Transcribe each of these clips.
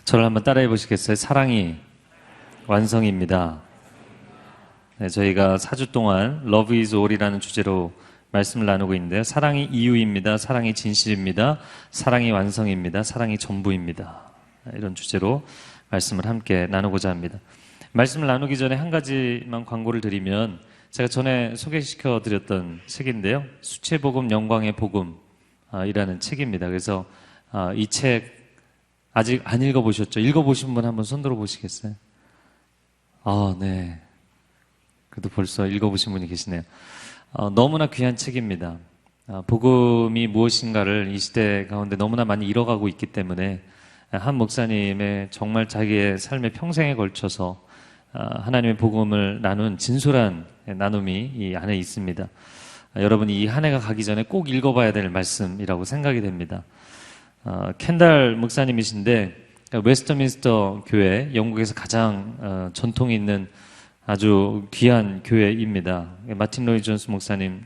저를 한번 따라해 보시겠어요? 사랑이 완성입니다. 네, 저희가 4주 동안 Love is All이라는 주제로 말씀을 나누고 있는데요. 사랑이 이유입니다. 사랑이 진실입니다. 사랑이 완성입니다. 사랑이 전부입니다. 이런 주제로 말씀을 함께 나누고자 합니다. 말씀을 나누기 전에 한 가지만 광고를 드리면, 제가 전에 소개시켜 드렸던 책인데요. 수채복음 영광의 복음이라는 책입니다. 그래서 이 책 아직 안 읽어보셨죠? 읽어보신 분 한번 손 들어 보시겠어요? 네. 그래도 벌써 읽어보신 분이 계시네요. 너무나 귀한 책입니다. 복음이 무엇인가를 이 시대 가운데 너무나 많이 잃어가고 있기 때문에 한 목사님의 정말 자기의 삶의 평생에 걸쳐서 하나님의 복음을 나눈 진솔한 나눔이 이 안에 있습니다. 여러분이 이 한 해가 가기 전에 꼭 읽어봐야 될 말씀이라고 생각이 됩니다. 켄달 목사님이신데 웨스터민스터 교회, 영국에서 가장 전통이 있는 아주 귀한 교회입니다. 마틴 로이 존스 목사님,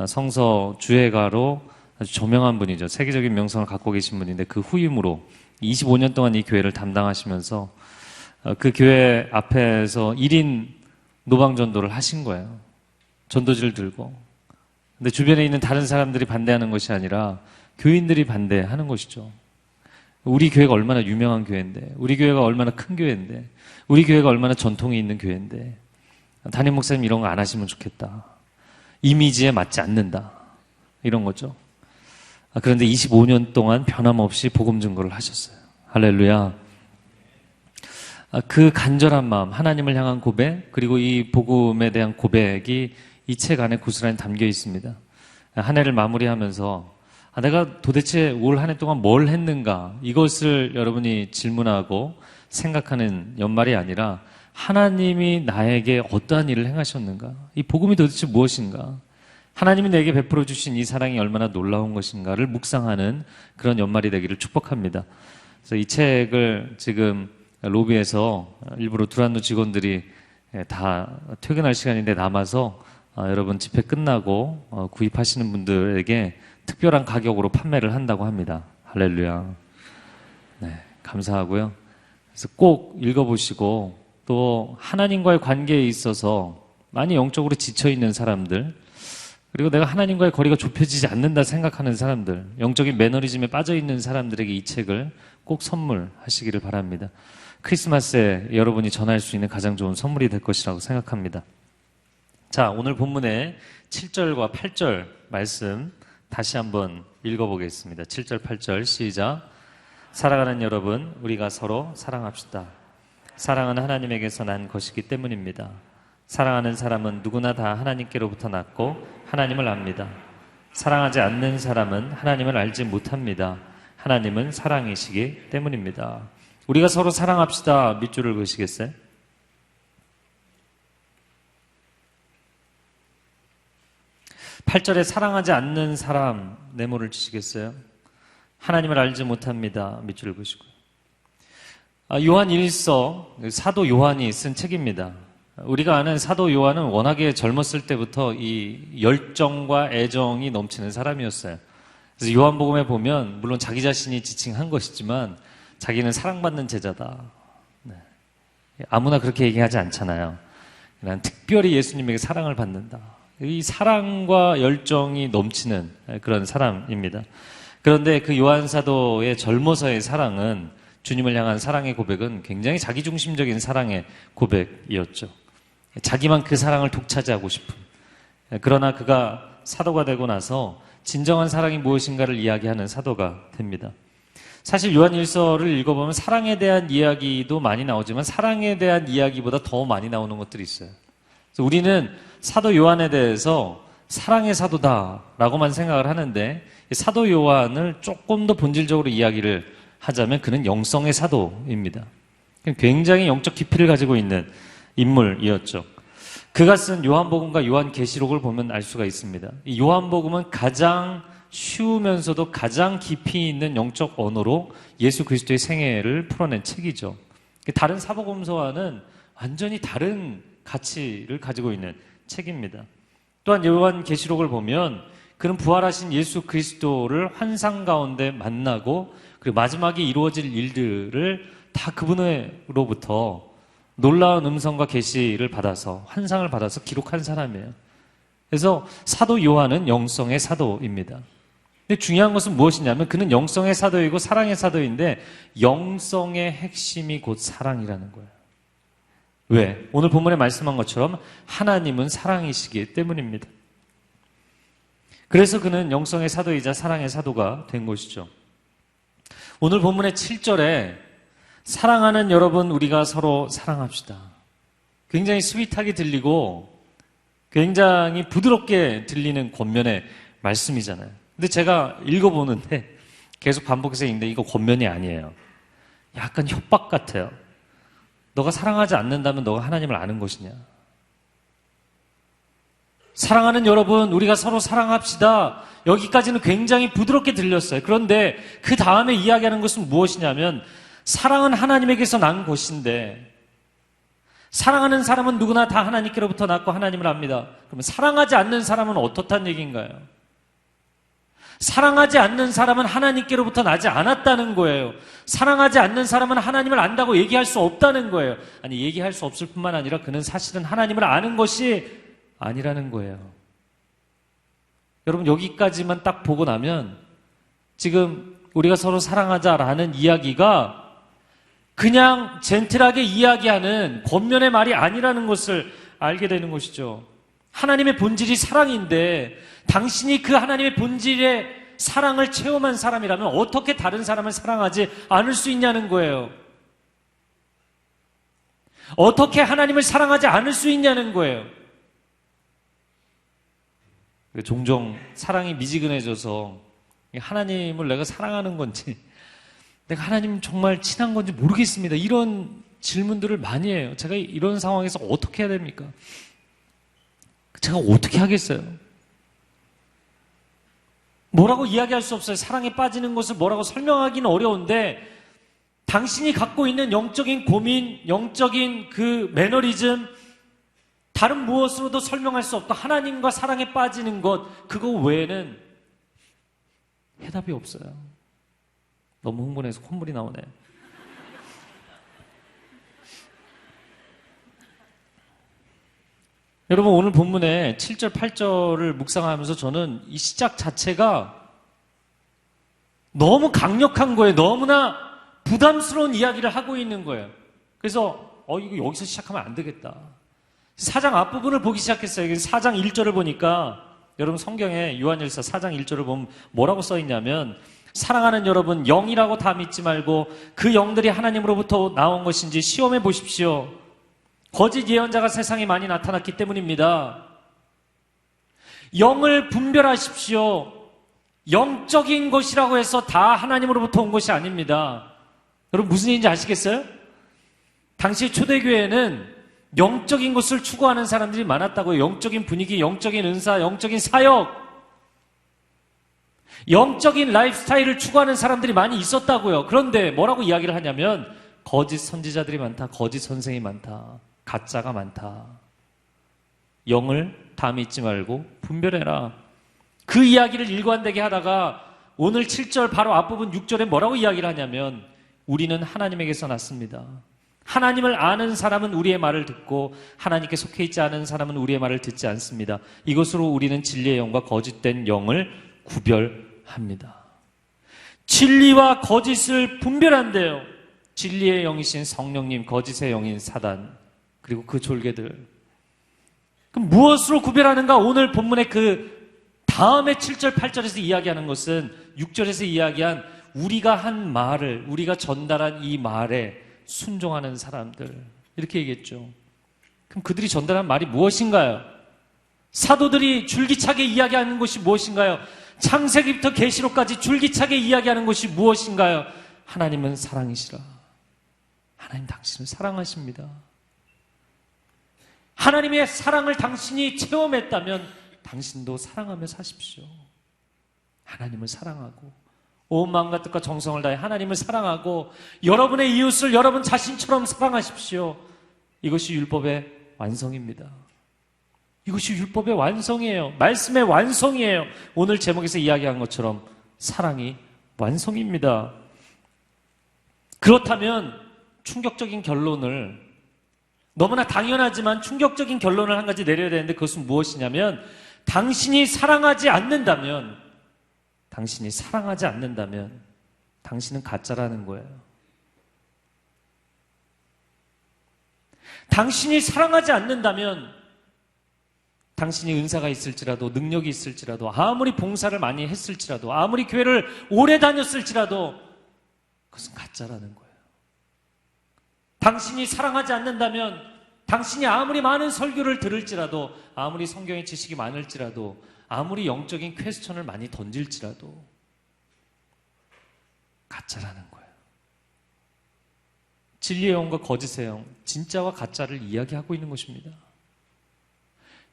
성서 주회가로 아주 조명한 분이죠. 세계적인 명성을 갖고 계신 분인데, 그 후임으로 25년 동안 이 교회를 담당하시면서 그 교회 앞에서 1인 노방전도를 하신 거예요. 전도지를 들고. 근데 주변에 있는 다른 사람들이 반대하는 것이 아니라 교인들이 반대하는 것이죠. 우리 교회가 얼마나 유명한 교회인데, 우리 교회가 얼마나 큰 교회인데, 우리 교회가 얼마나 전통이 있는 교회인데, 담임 목사님 이런 거 안 하시면 좋겠다. 이미지에 맞지 않는다. 이런 거죠. 그런데 25년 동안 변함없이 복음 증거를 하셨어요. 할렐루야. 그 간절한 마음, 하나님을 향한 고백, 그리고 이 복음에 대한 고백이 이 책 안에 고스란히 담겨 있습니다. 한 해를 마무리하면서 내가 도대체 올 한 해 동안 뭘 했는가, 이것을 여러분이 질문하고 생각하는 연말이 아니라 하나님이 나에게 어떠한 일을 행하셨는가, 이 복음이 도대체 무엇인가, 하나님이 내게 베풀어 주신 이 사랑이 얼마나 놀라운 것인가를 묵상하는 그런 연말이 되기를 축복합니다. 그래서 이 책을 지금 로비에서 일부러 두란노 직원들이 다 퇴근할 시간인데 남아서 여러분 집회 끝나고 구입하시는 분들에게 특별한 가격으로 판매를 한다고 합니다. 할렐루야. 네, 감사하고요. 그래서 꼭 읽어보시고, 또 하나님과의 관계에 있어서 많이 영적으로 지쳐있는 사람들, 그리고 내가 하나님과의 거리가 좁혀지지 않는다 생각하는 사람들, 영적인 매너리즘에 빠져있는 사람들에게 이 책을 꼭 선물하시기를 바랍니다. 크리스마스에 여러분이 전할 수 있는 가장 좋은 선물이 될 것이라고 생각합니다. 자, 오늘 본문의 7절과 8절 말씀 다시 한번 읽어보겠습니다. 7절, 8절 시작. 사랑하는 여러분, 우리가 서로 사랑합시다. 사랑은 하나님에게서 난 것이기 때문입니다. 사랑하는 사람은 누구나 다 하나님께로부터 났고 하나님을 압니다. 사랑하지 않는 사람은 하나님을 알지 못합니다. 하나님은 사랑이시기 때문입니다. 우리가 서로 사랑합시다. 밑줄을 그으시겠어요? (8절에) 사랑하지 않는 사람, 네모를 치시겠어요? 하나님을 알지 못합니다. 밑줄을 그으시고요. 요한 1서, 사도 요한이 쓴 책입니다. 우리가 아는 사도 요한은 워낙에 젊었을 때부터 이 열정과 애정이 넘치는 사람이었어요. 그래서 요한복음에 보면 물론 자기 자신이 지칭한 것이지만 자기는 사랑받는 제자다. 네. 아무나 그렇게 얘기하지 않잖아요. 난 특별히 예수님에게 사랑을 받는다. 이 사랑과 열정이 넘치는 그런 사람입니다. 그런데 그 요한 사도의 젊어서의 사랑은, 주님을 향한 사랑의 고백은 굉장히 자기중심적인 사랑의 고백이었죠. 자기만 그 사랑을 독차지하고 싶은. 그러나 그가 사도가 되고 나서 진정한 사랑이 무엇인가를 이야기하는 사도가 됩니다. 사실 요한 1서를 읽어보면 사랑에 대한 이야기도 많이 나오지만 사랑에 대한 이야기보다 더 많이 나오는 것들이 있어요. 그래서 우리는 사도 요한에 대해서 사랑의 사도다라고만 생각을 하는데, 사도 요한을 조금 더 본질적으로 이야기를 하자면 그는 영성의 사도입니다. 굉장히 영적 깊이를 가지고 있는 인물이었죠. 그가 쓴 요한복음과 요한계시록을 보면 알 수가 있습니다. 이 요한복음은 가장 쉬우면서도 가장 깊이 있는 영적 언어로 예수 그리스도의 생애를 풀어낸 책이죠. 다른 사복음서와는 완전히 다른 가치를 가지고 있는 책입니다. 또한 요한계시록을 보면 그는 부활하신 예수 그리스도를 환상 가운데 만나고 그리고 마지막에 이루어질 일들을 다 그분으로부터 놀라운 음성과 계시를 받아서 환상을 받아서 기록한 사람이에요. 그래서 사도 요한은 영성의 사도입니다. 근데 중요한 것은 무엇이냐면 그는 영성의 사도이고 사랑의 사도인데 영성의 핵심이 곧 사랑이라는 거예요. 왜? 오늘 본문에 말씀한 것처럼 하나님은 사랑이시기 때문입니다. 그래서 그는 영성의 사도이자 사랑의 사도가 된 것이죠. 오늘 본문의 7절에 사랑하는 여러분 우리가 서로 사랑합시다. 굉장히 스윗하게 들리고 굉장히 부드럽게 들리는 권면의 말씀이잖아요. 근데 제가 읽어보는데 계속 반복해서 읽는데 이거 권면이 아니에요. 약간 협박 같아요. 너가 사랑하지 않는다면 너가 하나님을 아는 것이냐. 사랑하는 여러분 우리가 서로 사랑합시다. 여기까지는 굉장히 부드럽게 들렸어요. 그런데 그 다음에 이야기하는 것은 무엇이냐면 사랑은 하나님에게서 난 것인데 사랑하는 사람은 누구나 다 하나님께로부터 났고 하나님을 압니다. 그러면 사랑하지 않는 사람은 어떻다는 얘기인가요? 사랑하지 않는 사람은 하나님께로부터 나지 않았다는 거예요. 사랑하지 않는 사람은 하나님을 안다고 얘기할 수 없다는 거예요. 아니 얘기할 수 없을 뿐만 아니라 그는 사실은 하나님을 아는 것이 아니라는 거예요. 여러분 여기까지만 딱 보고 나면 지금 우리가 서로 사랑하자라는 이야기가 그냥 젠틀하게 이야기하는 권면의 말이 아니라는 것을 알게 되는 것이죠. 하나님의 본질이 사랑인데 당신이 그 하나님의 본질의 사랑을 체험한 사람이라면 어떻게 다른 사람을 사랑하지 않을 수 있냐는 거예요. 어떻게 하나님을 사랑하지 않을 수 있냐는 거예요. 종종 사랑이 미지근해져서 하나님을 내가 사랑하는 건지 내가 하나님 정말 친한 건지 모르겠습니다. 이런 질문들을 많이 해요. 제가 이런 상황에서 어떻게 해야 됩니까? 제가 어떻게 하겠어요? 뭐라고 이야기할 수 없어요. 사랑에 빠지는 것을 뭐라고 설명하기는 어려운데 당신이 갖고 있는 영적인 고민, 영적인 그 매너리즘 다른 무엇으로도 설명할 수 없고 하나님과 사랑에 빠지는 것 그거 외에는 해답이 없어요. 너무 흥분해서 콧물이 나오네. 여러분 오늘 본문에 7절, 8절을 묵상하면서 저는 이 시작 자체가 너무 강력한 거예요. 너무나 부담스러운 이야기를 하고 있는 거예요. 그래서 이거 여기서 시작하면 안 되겠다. 4장 앞부분을 보기 시작했어요. 4장 1절을 보니까 여러분 성경에 요한일서 4장 1절을 보면 뭐라고 써있냐면 사랑하는 여러분 영이라고 다 믿지 말고 그 영들이 하나님으로부터 나온 것인지 시험해 보십시오. 거짓 예언자가 세상에 많이 나타났기 때문입니다. 영을 분별하십시오. 영적인 것이라고 해서 다 하나님으로부터 온 것이 아닙니다. 여러분 무슨 얘기인지 아시겠어요? 당시 초대교회는 영적인 것을 추구하는 사람들이 많았다고요. 영적인 분위기, 영적인 은사, 영적인 사역, 영적인 라이프 스타일을 추구하는 사람들이 많이 있었다고요. 그런데 뭐라고 이야기를 하냐면 거짓 선지자들이 많다, 거짓 선생이 많다, 가짜가 많다. 영을 다 믿지 말고 분별해라. 그 이야기를 일관되게 하다가 오늘 7절 바로 앞부분 6절에 뭐라고 이야기를 하냐면 우리는 하나님에게서 났습니다. 하나님을 아는 사람은 우리의 말을 듣고 하나님께 속해 있지 않은 사람은 우리의 말을 듣지 않습니다. 이것으로 우리는 진리의 영과 거짓된 영을 구별합니다. 진리와 거짓을 분별한대요. 진리의 영이신 성령님, 거짓의 영인 사단, 그리고 그 졸개들. 그럼 무엇으로 구별하는가? 오늘 본문의 그 다음에 7절, 8절에서 이야기하는 것은 6절에서 이야기한 우리가 한 말을, 우리가 전달한 이 말에 순종하는 사람들, 이렇게 얘기했죠. 그럼 그들이 전달한 말이 무엇인가요? 사도들이 줄기차게 이야기하는 것이 무엇인가요? 창세기부터 계시록까지 줄기차게 이야기하는 것이 무엇인가요? 하나님은 사랑이시라. 하나님 당신을 사랑하십니다. 하나님의 사랑을 당신이 체험했다면 당신도 사랑하며 사십시오. 하나님을 사랑하고 온 마음과 뜻과 정성을 다해 하나님을 사랑하고 여러분의 이웃을 여러분 자신처럼 사랑하십시오. 이것이 율법의 완성입니다. 이것이 율법의 완성이에요. 말씀의 완성이에요. 오늘 제목에서 이야기한 것처럼 사랑이 완성입니다. 그렇다면 충격적인 결론을, 너무나 당연하지만 충격적인 결론을 한 가지 내려야 되는데, 그것은 무엇이냐면 당신이 사랑하지 않는다면 당신은 가짜라는 거예요. 당신이 사랑하지 않는다면 당신이 은사가 있을지라도, 능력이 있을지라도, 아무리 봉사를 많이 했을지라도, 아무리 교회를 오래 다녔을지라도 그것은 가짜라는 거예요. 당신이 사랑하지 않는다면 당신이 아무리 많은 설교를 들을지라도, 아무리 성경의 지식이 많을지라도, 아무리 영적인 퀘스천을 많이 던질지라도 가짜라는 거예요. 진리의 영과 거짓의 영, 진짜와 가짜를 이야기하고 있는 것입니다.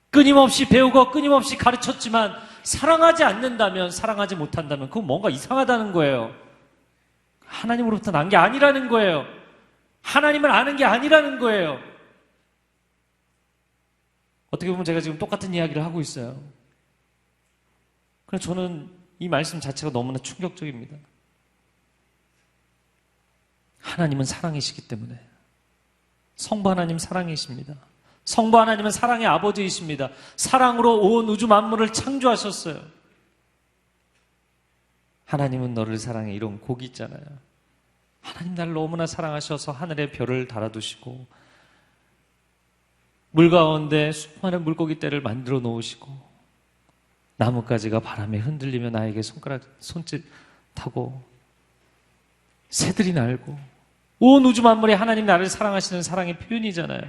끊임없이 배우고 끊임없이 가르쳤지만 사랑하지 않는다면, 사랑하지 못한다면 그건 뭔가 이상하다는 거예요. 하나님으로부터 난 게 아니라는 거예요. 하나님을 아는 게 아니라는 거예요. 어떻게 보면 제가 지금 똑같은 이야기를 하고 있어요. 그래서 저는 이 말씀 자체가 너무나 충격적입니다. 하나님은 사랑이시기 때문에, 성부 하나님 사랑이십니다. 성부 하나님은 사랑의 아버지이십니다. 사랑으로 온 우주 만물을 창조하셨어요. 하나님은 너를 사랑해, 이런 곡이 있잖아요. 하나님 나를 너무나 사랑하셔서 하늘에 별을 달아두시고 물 가운데 수많은 물고기 떼를 만들어 놓으시고 나뭇가지가 바람에 흔들리며 나에게 손짓하고 새들이 날고, 온 우주 만물에 하나님 나를 사랑하시는 사랑의 표현이잖아요.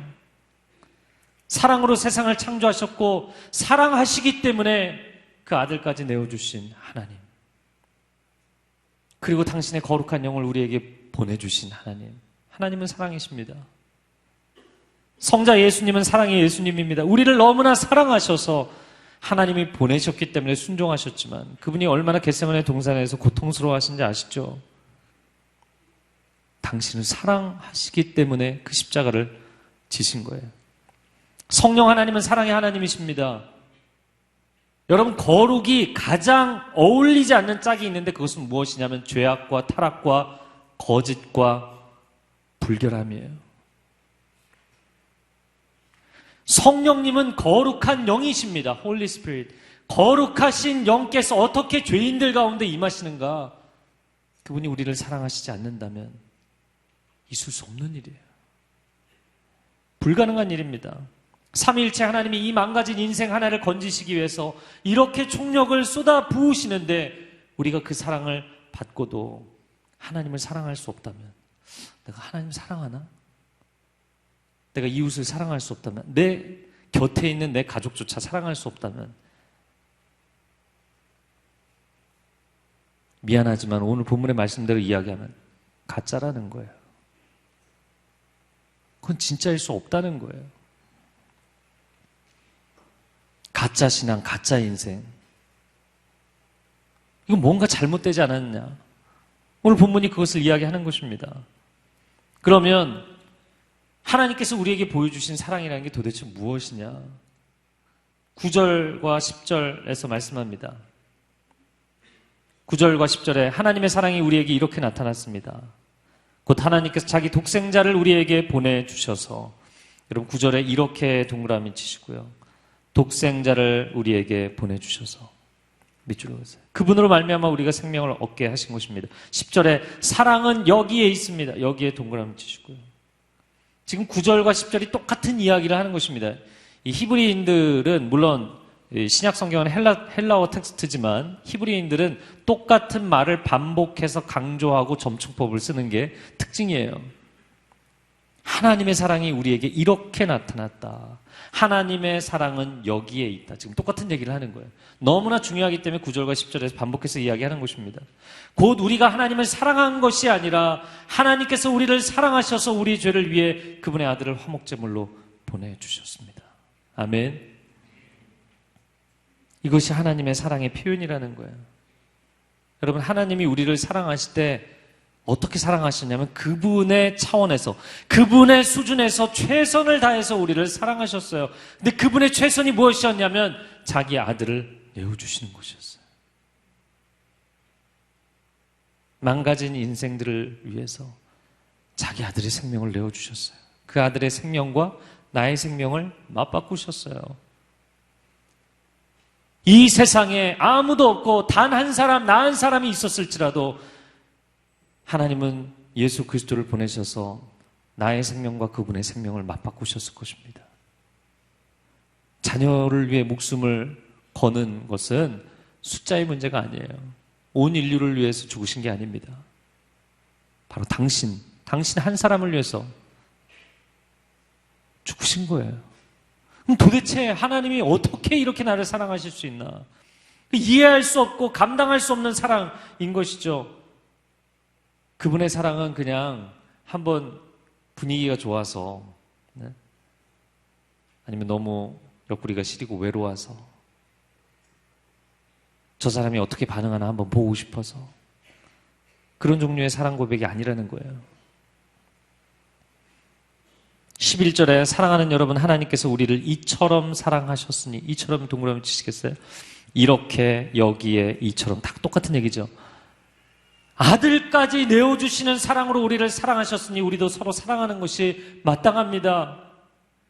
사랑으로 세상을 창조하셨고 사랑하시기 때문에 그 아들까지 내어주신 하나님, 그리고 당신의 거룩한 영을 우리에게 보내주신 하나님, 하나님은 사랑이십니다. 성자 예수님은 사랑의 예수님입니다. 우리를 너무나 사랑하셔서 하나님이 보내셨기 때문에 순종하셨지만, 그분이 얼마나 겟세마네 동산에서 고통스러워하신지 아시죠? 당신을 사랑하시기 때문에 그 십자가를 지신 거예요. 성령 하나님은 사랑의 하나님이십니다. 여러분, 거룩이 가장 어울리지 않는 짝이 있는데 그것은 무엇이냐면 죄악과 타락과 거짓과 불결함이에요. 성령님은 거룩한 영이십니다. 홀리 스피릿. 거룩하신 영께서 어떻게 죄인들 가운데 임하시는가? 그분이 우리를 사랑하시지 않는다면 있을 수 없는 일이에요. 불가능한 일입니다. 삼위일체 하나님이 이 망가진 인생 하나를 건지시기 위해서 이렇게 총력을 쏟아 부으시는데, 우리가 그 사랑을 받고도 하나님을 사랑할 수 없다면, 내가 하나님을 사랑하나? 내가 이웃을 사랑할 수 없다면, 내 곁에 있는 내 가족조차 사랑할 수 없다면, 미안하지만 오늘 본문의 말씀대로 이야기하면 가짜라는 거예요. 그건 진짜일 수 없다는 거예요. 가짜 신앙, 가짜 인생, 이건 뭔가 잘못되지 않았느냐? 오늘 본문이 그것을 이야기하는 것입니다. 그러면 하나님께서 우리에게 보여주신 사랑이라는 게 도대체 무엇이냐? 9절과 10절에서 말씀합니다. 9절과 10절에 하나님의 사랑이 우리에게 이렇게 나타났습니다. 곧 하나님께서 자기 독생자를 우리에게 보내주셔서, 여러분 9절에 이렇게 동그라미 치시고요. 독생자를 우리에게 보내주셔서, 밑줄로 보세요. 그분으로 말미암아 우리가 생명을 얻게 하신 것입니다. 10절에 사랑은 여기에 있습니다. 여기에 동그라미 치시고요. 지금 9절과 10절이 똑같은 이야기를 하는 것입니다. 이 히브리인들은, 물론 신약 성경은 헬라어 텍스트지만 히브리인들은 똑같은 말을 반복해서 강조하고 점층법을 쓰는 게 특징이에요. 하나님의 사랑이 우리에게 이렇게 나타났다. 하나님의 사랑은 여기에 있다. 지금 똑같은 얘기를 하는 거예요. 너무나 중요하기 때문에 9절과 10절에서 반복해서 이야기하는 것입니다. 곧 우리가 하나님을 사랑한 것이 아니라 하나님께서 우리를 사랑하셔서 우리 죄를 위해 그분의 아들을 화목제물로 보내주셨습니다. 아멘. 이것이 하나님의 사랑의 표현이라는 거예요. 여러분, 하나님이 우리를 사랑하실 때 어떻게 사랑하셨냐면 그분의 차원에서, 그분의 수준에서 최선을 다해서 우리를 사랑하셨어요. 근데 그분의 최선이 무엇이었냐면 자기 아들을 내어주시는 것이었어요. 망가진 인생들을 위해서 자기 아들의 생명을 내어주셨어요. 그 아들의 생명과 나의 생명을 맞바꾸셨어요. 이 세상에 아무도 없고 단 한 사람, 나 한 사람이 있었을지라도 하나님은 예수 그리스도를 보내셔서 나의 생명과 그분의 생명을 맞바꾸셨을 것입니다. 자녀를 위해 목숨을 거는 것은 숫자의 문제가 아니에요. 온 인류를 위해서 죽으신 게 아닙니다. 바로 당신 한 사람을 위해서 죽으신 거예요. 그럼 도대체 하나님이 어떻게 이렇게 나를 사랑하실 수 있나? 이해할 수 없고 감당할 수 없는 사랑인 것이죠. 그분의 사랑은 그냥 한번 분위기가 좋아서, 네? 아니면 너무 옆구리가 시리고 외로워서, 저 사람이 어떻게 반응하나 한번 보고 싶어서, 그런 종류의 사랑 고백이 아니라는 거예요. 11절에 사랑하는 여러분, 하나님께서 우리를 이처럼 사랑하셨으니, 이처럼 동그라미 치시겠어요? 이렇게, 여기에, 이처럼 다 똑같은 얘기죠. 아들까지 내어주시는 사랑으로 우리를 사랑하셨으니 우리도 서로 사랑하는 것이 마땅합니다.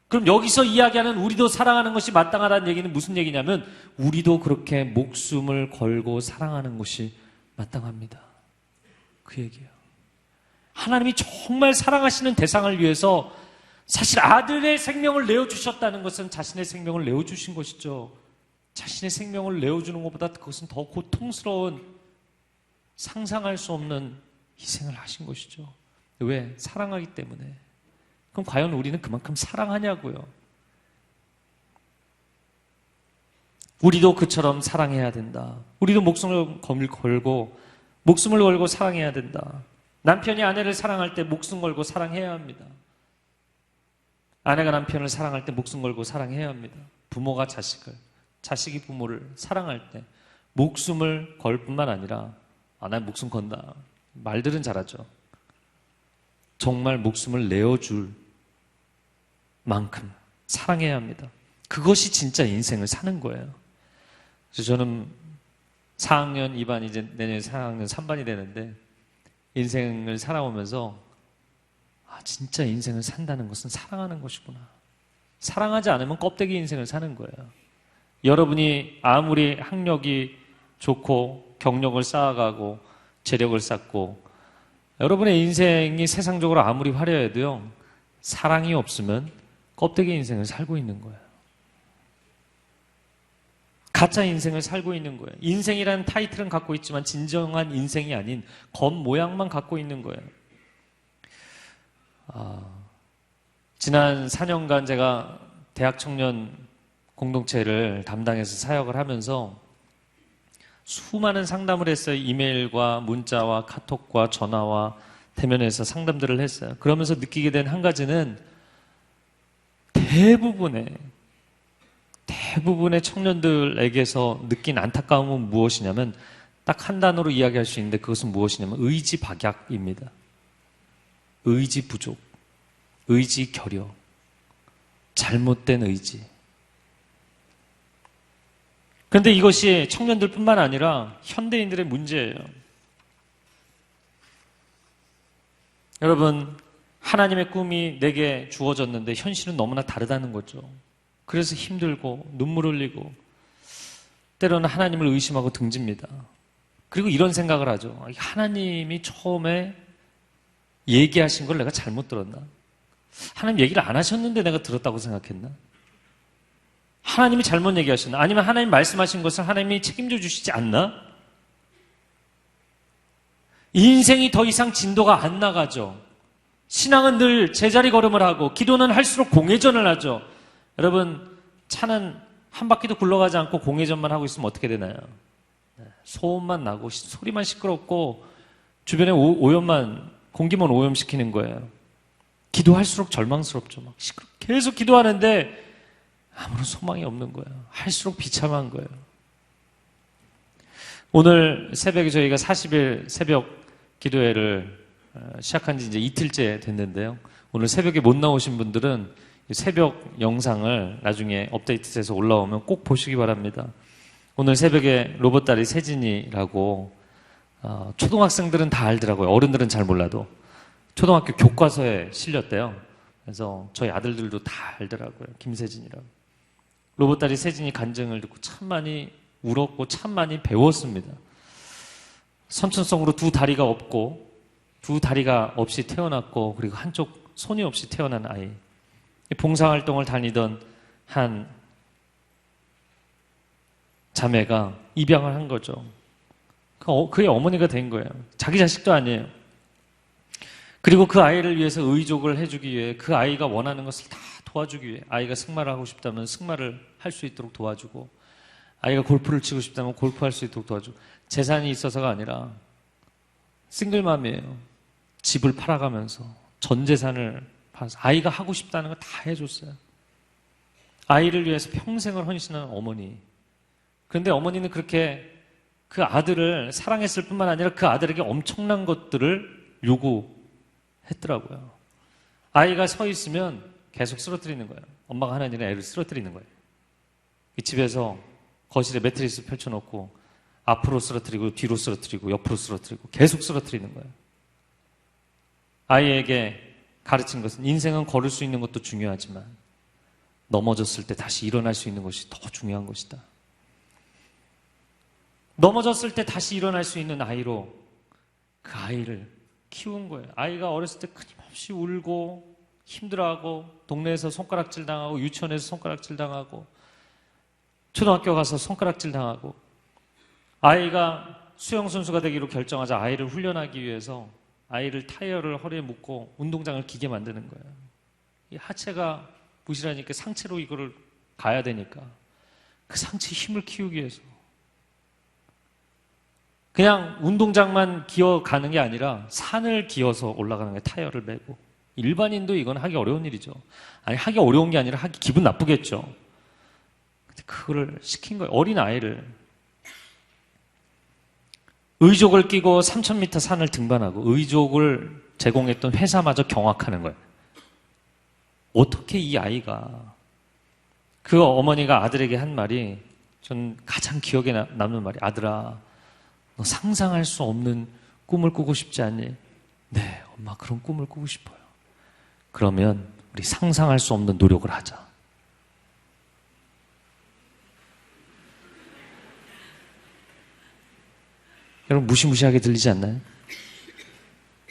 그럼 여기서 이야기하는 우리도 사랑하는 것이 마땅하다는 얘기는 무슨 얘기냐면 우리도 그렇게 목숨을 걸고 사랑하는 것이 마땅합니다. 그 얘기예요. 하나님이 정말 사랑하시는 대상을 위해서 사실 아들의 생명을 내어주셨다는 것은 자신의 생명을 내어주신 것이죠. 자신의 생명을 내어주는 것보다 그것은 더 고통스러운, 상상할 수 없는 희생을 하신 것이죠. 왜? 사랑하기 때문에. 그럼 과연 우리는 그만큼 사랑하냐고요. 우리도 그처럼 사랑해야 된다. 우리도 목숨을 걸고 사랑해야 된다. 남편이 아내를 사랑할 때 목숨 걸고 사랑해야 합니다. 아내가 남편을 사랑할 때 목숨 걸고 사랑해야 합니다. 부모가 자식을, 자식이 부모를 사랑할 때 목숨을 걸 뿐만 아니라 난 목숨 건다. 말들은 잘하죠. 정말 목숨을 내어줄 만큼 사랑해야 합니다. 그것이 진짜 인생을 사는 거예요. 그래서 저는 4학년 2반, 이제 내년에 4학년 3반이 되는데 인생을 살아오면서 진짜 인생을 산다는 것은 사랑하는 것이구나. 사랑하지 않으면 껍데기 인생을 사는 거예요. 여러분이 아무리 학력이 좋고 경력을 쌓아가고 재력을 쌓고 여러분의 인생이 세상적으로 아무리 화려해도요, 사랑이 없으면 껍데기 인생을 살고 있는 거예요. 가짜 인생을 살고 있는 거예요. 인생이라는 타이틀은 갖고 있지만 진정한 인생이 아닌 겉모양만 갖고 있는 거예요. 지난 4년간 제가 대학 청년 공동체를 담당해서 사역을 하면서 수많은 상담을 했어요. 이메일과 문자와 카톡과 전화와 대면에서 상담들을 했어요. 그러면서 느끼게 된 한 가지는 대부분의 청년들에게서 느낀 안타까움은 무엇이냐면 딱 한 단어로 이야기할 수 있는데 그것은 무엇이냐면 의지 박약입니다. 의지 부족, 의지 결여, 잘못된 의지. 그런데 이것이 청년들뿐만 아니라 현대인들의 문제예요. 여러분, 하나님의 꿈이 내게 주어졌는데 현실은 너무나 다르다는 거죠. 그래서 힘들고 눈물 흘리고 때로는 하나님을 의심하고 등집니다. 그리고 이런 생각을 하죠. 하나님이 처음에 얘기하신 걸 내가 잘못 들었나? 하나님 얘기를 안 하셨는데 내가 들었다고 생각했나? 하나님이 잘못 얘기하셨나? 아니면 하나님 말씀하신 것을 하나님이 책임져 주시지 않나? 인생이 더 이상 진도가 안 나가죠. 신앙은 늘 제자리 걸음을 하고 기도는 할수록 공회전을 하죠. 여러분, 차는 한 바퀴도 굴러가지 않고 공회전만 하고 있으면 어떻게 되나요? 소음만 나고 소리만 시끄럽고 주변에 오염만, 공기만 오염시키는 거예요. 기도할수록 절망스럽죠. 막 계속 기도하는데 아무런 소망이 없는 거예요. 할수록 비참한 거예요. 오늘 새벽에 저희가 40일 새벽 기도회를 시작한 지 이제 이틀째 됐는데요. 오늘 새벽에 못 나오신 분들은 새벽 영상을 나중에 업데이트돼서 올라오면 꼭 보시기 바랍니다. 오늘 새벽에 로봇다리 세진이라고 초등학생들은 다 알더라고요. 어른들은 잘 몰라도. 초등학교 교과서에 실렸대요. 그래서 저희 아들들도 다 알더라고요. 김세진이라고. 로봇다리 세진이 간증을 듣고 참 많이 울었고 참 많이 배웠습니다. 선천성으로 두 다리가 없고 두 다리가 없이 태어났고 그리고 한쪽 손이 없이 태어난 아이. 봉사활동을 다니던 한 자매가 입양을 한 거죠. 그의 어머니가 된 거예요. 자기 자식도 아니에요. 그리고 그 아이를 위해서 의족을 해주기 위해 그 아이가 원하는 것을 다 도와주기 위해 아이가 승마를 하고 싶다면 승마를 할 수 있도록 도와주고 아이가 골프를 치고 싶다면 골프할 수 있도록 도와주고 재산이 있어서가 아니라 싱글맘이에요. 집을 팔아가면서 전 재산을 팔아서 아이가 하고 싶다는 거 다 해줬어요. 아이를 위해서 평생을 헌신하는 어머니. 그런데 어머니는 그렇게 그 아들을 사랑했을 뿐만 아니라 그 아들에게 엄청난 것들을 요구했더라고요. 아이가 서 있으면 계속 쓰러뜨리는 거예요. 엄마가 하는 일은 애를 쓰러뜨리는 거예요. 이 집에서 거실에 매트리스 펼쳐놓고 앞으로 쓰러뜨리고 뒤로 쓰러뜨리고 옆으로 쓰러뜨리고 계속 쓰러뜨리는 거예요. 아이에게 가르친 것은 인생은 걸을 수 있는 것도 중요하지만 넘어졌을 때 다시 일어날 수 있는 것이 더 중요한 것이다. 넘어졌을 때 다시 일어날 수 있는 아이로 그 아이를 키운 거예요. 아이가 어렸을 때 끊임없이 울고 힘들어하고 동네에서 손가락질 당하고 유치원에서 손가락질 당하고 초등학교 가서 손가락질 당하고 아이가 수영선수가 되기로 결정하자 아이를 훈련하기 위해서 아이를 타이어를 허리에 묶고 운동장을 기게 만드는 거예요. 이 하체가 부실하니까 상체로 이거를 가야 되니까 그 상체 힘을 키우기 위해서 그냥 운동장만 기어가는 게 아니라 산을 기어서 올라가는 게 타이어를 메고 일반인도 이건 하기 어려운 일이죠. 아니 하기 어려운 게 아니라 하기 기분 나쁘겠죠. 근데 그거를 시킨 거예요. 어린 아이를 의족을 끼고 3,000m 산을 등반하고 의족을 제공했던 회사마저 경악하는 거예요. 어떻게 이 아이가 그 어머니가 아들에게 한 말이 전 가장 기억에 남는 말이 아들아 너 상상할 수 없는 꿈을 꾸고 싶지 않니? 네 엄마 그런 꿈을 꾸고 싶어요. 그러면 우리 상상할 수 없는 노력을 하자. 여러분 무시무시하게 들리지 않나요?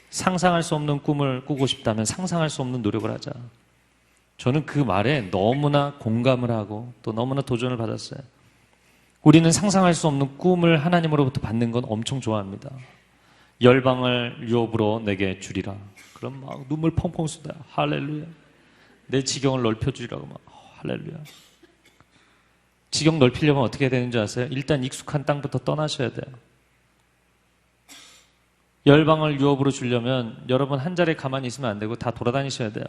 상상할 수 없는 꿈을 꾸고 싶다면 상상할 수 없는 노력을 하자. 저는 그 말에 너무나 공감을 하고 또 너무나 도전을 받았어요. 우리는 상상할 수 없는 꿈을 하나님으로부터 받는 건 엄청 좋아합니다. 열방을 유업으로 내게 주리라. 그럼 막 눈물 펑펑 쏟아. 할렐루야. 내 지경을 넓혀주리라고 막 할렐루야. 지경 넓히려면 어떻게 해야 되는지 아세요? 일단 익숙한 땅부터 떠나셔야 돼요. 열방을 유업으로 주려면 여러분 한 자리에 가만히 있으면 안 되고 다 돌아다니셔야 돼요.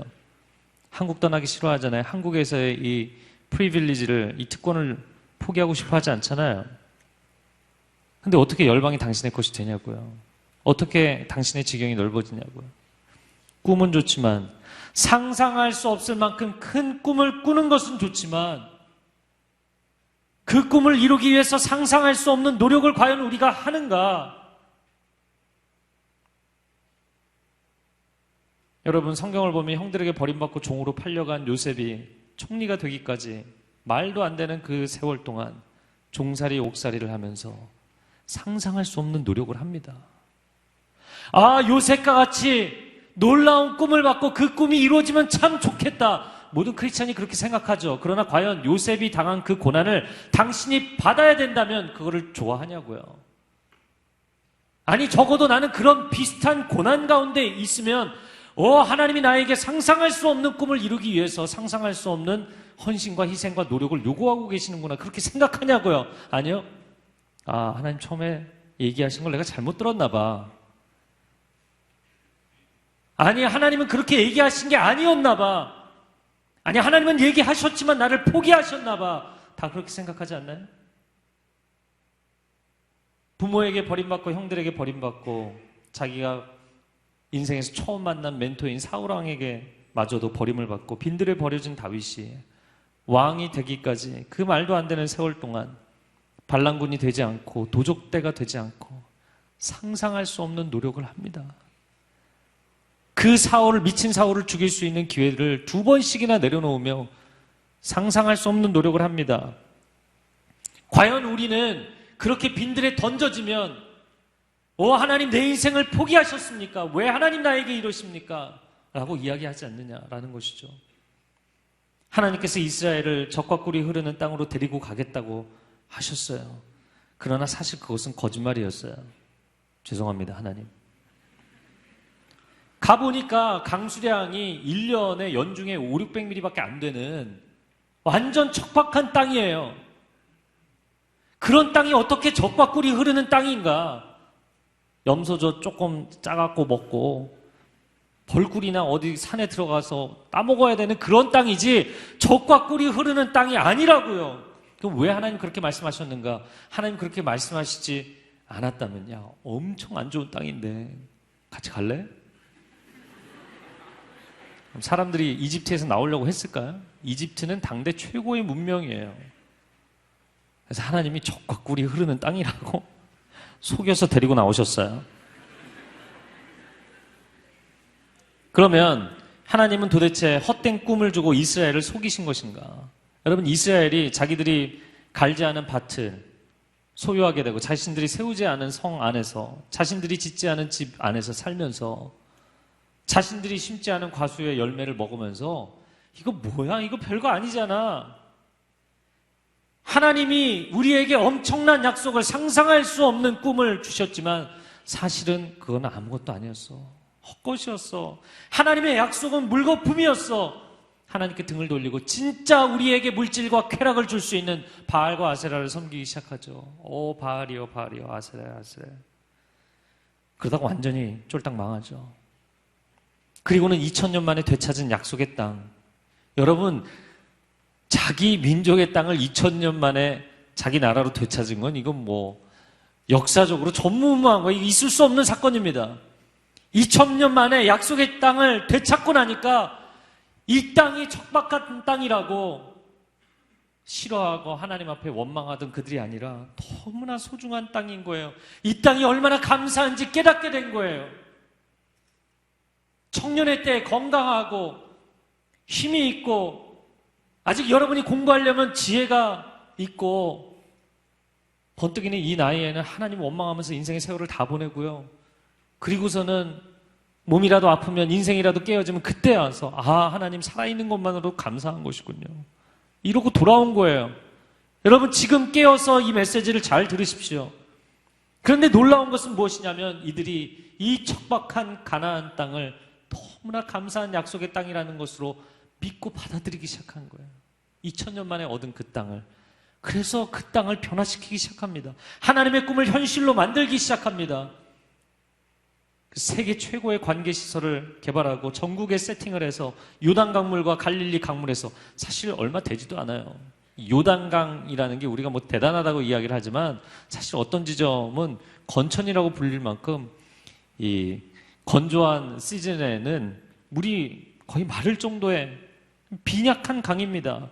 한국 떠나기 싫어하잖아요. 한국에서의 이 프리빌리지를, 이 특권을 포기하고 싶어 하지 않잖아요. 근데 어떻게 열방이 당신의 것이 되냐고요. 어떻게 당신의 지경이 넓어지냐고요. 꿈은 좋지만 상상할 수 없을 만큼 큰 꿈을 꾸는 것은 좋지만 그 꿈을 이루기 위해서 상상할 수 없는 노력을 과연 우리가 하는가? 여러분 성경을 보면 형들에게 버림받고 종으로 팔려간 요셉이 총리가 되기까지 말도 안 되는 그 세월 동안 종살이 옥살이를 하면서 상상할 수 없는 노력을 합니다. 아 요셉과 같이 놀라운 꿈을 받고 그 꿈이 이루어지면 참 좋겠다. 모든 크리스찬이 그렇게 생각하죠. 그러나 과연 요셉이 당한 그 고난을 당신이 받아야 된다면 그거를 좋아하냐고요. 아니 적어도 나는 그런 비슷한 고난 가운데 있으면 하나님이 나에게 상상할 수 없는 꿈을 이루기 위해서 상상할 수 없는 헌신과 희생과 노력을 요구하고 계시는구나. 그렇게 생각하냐고요. 아니요. 아 하나님 처음에 얘기하신 걸 내가 잘못 들었나 봐. 아니 하나님은 그렇게 얘기하신 게 아니었나 봐. 아니 하나님은 얘기하셨지만 나를 포기하셨나 봐. 다 그렇게 생각하지 않나요? 부모에게 버림받고 형들에게 버림받고 자기가 인생에서 처음 만난 멘토인 사울왕에게 마저도 버림을 받고 빈들에 버려진 다윗이 왕이 되기까지 그 말도 안 되는 세월 동안 반란군이 되지 않고 도적대가 되지 않고 상상할 수 없는 노력을 합니다. 그 사울을, 미친 사울을 죽일 수 있는 기회를 2번씩이나 내려놓으며 상상할 수 없는 노력을 합니다. 과연 우리는 그렇게 빈들에 던져지면 하나님 내 인생을 포기하셨습니까? 왜 하나님 나에게 이러십니까? 라고 이야기하지 않느냐라는 것이죠. 하나님께서 이스라엘을 적과 꿀이 흐르는 땅으로 데리고 가겠다고 하셨어요. 그러나 사실 그것은 거짓말이었어요. 죄송합니다, 하나님. 가보니까 강수량이 1년에 연중에 500~600mm밖에 안 되는 완전 척박한 땅이에요. 그런 땅이 어떻게 적과 꿀이 흐르는 땅인가? 염소젓 조금 짜갖고 먹고 벌꿀이나 어디 산에 들어가서 따먹어야 되는 그런 땅이지 적과 꿀이 흐르는 땅이 아니라고요. 그럼 왜 하나님 그렇게 말씀하셨는가? 하나님 그렇게 말씀하시지 않았다면야 엄청 안 좋은 땅인데 같이 갈래? 그럼 사람들이 이집트에서 나오려고 했을까요? 이집트는 당대 최고의 문명이에요. 그래서 하나님이 적과 꿀이 흐르는 땅이라고 속여서 데리고 나오셨어요. 그러면 하나님은 도대체 헛된 꿈을 주고 이스라엘을 속이신 것인가? 여러분, 이스라엘이 자기들이 갈지 않은 밭을 소유하게 되고 자신들이 세우지 않은 성 안에서, 자신들이 짓지 않은 집 안에서 살면서, 자신들이 심지 않은 과수의 열매를 먹으면서 이거 뭐야? 이거 별거 아니잖아. 하나님이 우리에게 엄청난 약속을, 상상할 수 없는 꿈을 주셨지만 사실은 그건 아무것도 아니었어. 헛것이었어. 하나님의 약속은 물거품이었어. 하나님께 등을 돌리고 진짜 우리에게 물질과 쾌락을 줄 수 있는 바알과 아세라를 섬기기 시작하죠. 오 바알이요 바알이요 아세라요 아세라. 그러다가 완전히 쫄딱 망하죠. 그리고는 2000년 만에 되찾은 약속의 땅. 여러분, 자기 민족의 땅을 2000년 만에 자기 나라로 되찾은 건 이건 뭐 역사적으로 전무후무한 거, 이거 있을 수 없는 사건입니다. 2000년 만에 약속의 땅을 되찾고 나니까 이 땅이 척박한 땅이라고 싫어하고 하나님 앞에 원망하던 그들이 아니라 너무나 소중한 땅인 거예요. 이 땅이 얼마나 감사한지 깨닫게 된 거예요. 청년의 때 건강하고 힘이 있고 아직 여러분이 공부하려면 지혜가 있고 번뜩이는 이 나이에는 하나님 원망하면서 인생의 세월을 다 보내고요. 그리고서는 몸이라도 아프면 인생이라도 깨어지면 그때 와서 하나님 살아있는 것만으로도 감사한 것이군요. 이러고 돌아온 거예요. 여러분 지금 깨어서 이 메시지를 잘 들으십시오. 그런데 놀라운 것은 무엇이냐면 이들이 이 척박한 가나안 땅을 너무나 감사한 약속의 땅이라는 것으로 믿고 받아들이기 시작한 거예요. 2000년 만에 얻은 그 땅을. 그래서 그 땅을 변화시키기 시작합니다. 하나님의 꿈을 현실로 만들기 시작합니다. 그 세계 최고의 관계시설을 개발하고 전국에 세팅을 해서 요단강물과 갈릴리 강물에서 사실 얼마 되지도 않아요. 요단강이라는 게 우리가 뭐 대단하다고 이야기를 하지만 사실 어떤 지점은 건천이라고 불릴 만큼 이 건조한 시즌에는 물이 거의 마를 정도의 빈약한 강입니다.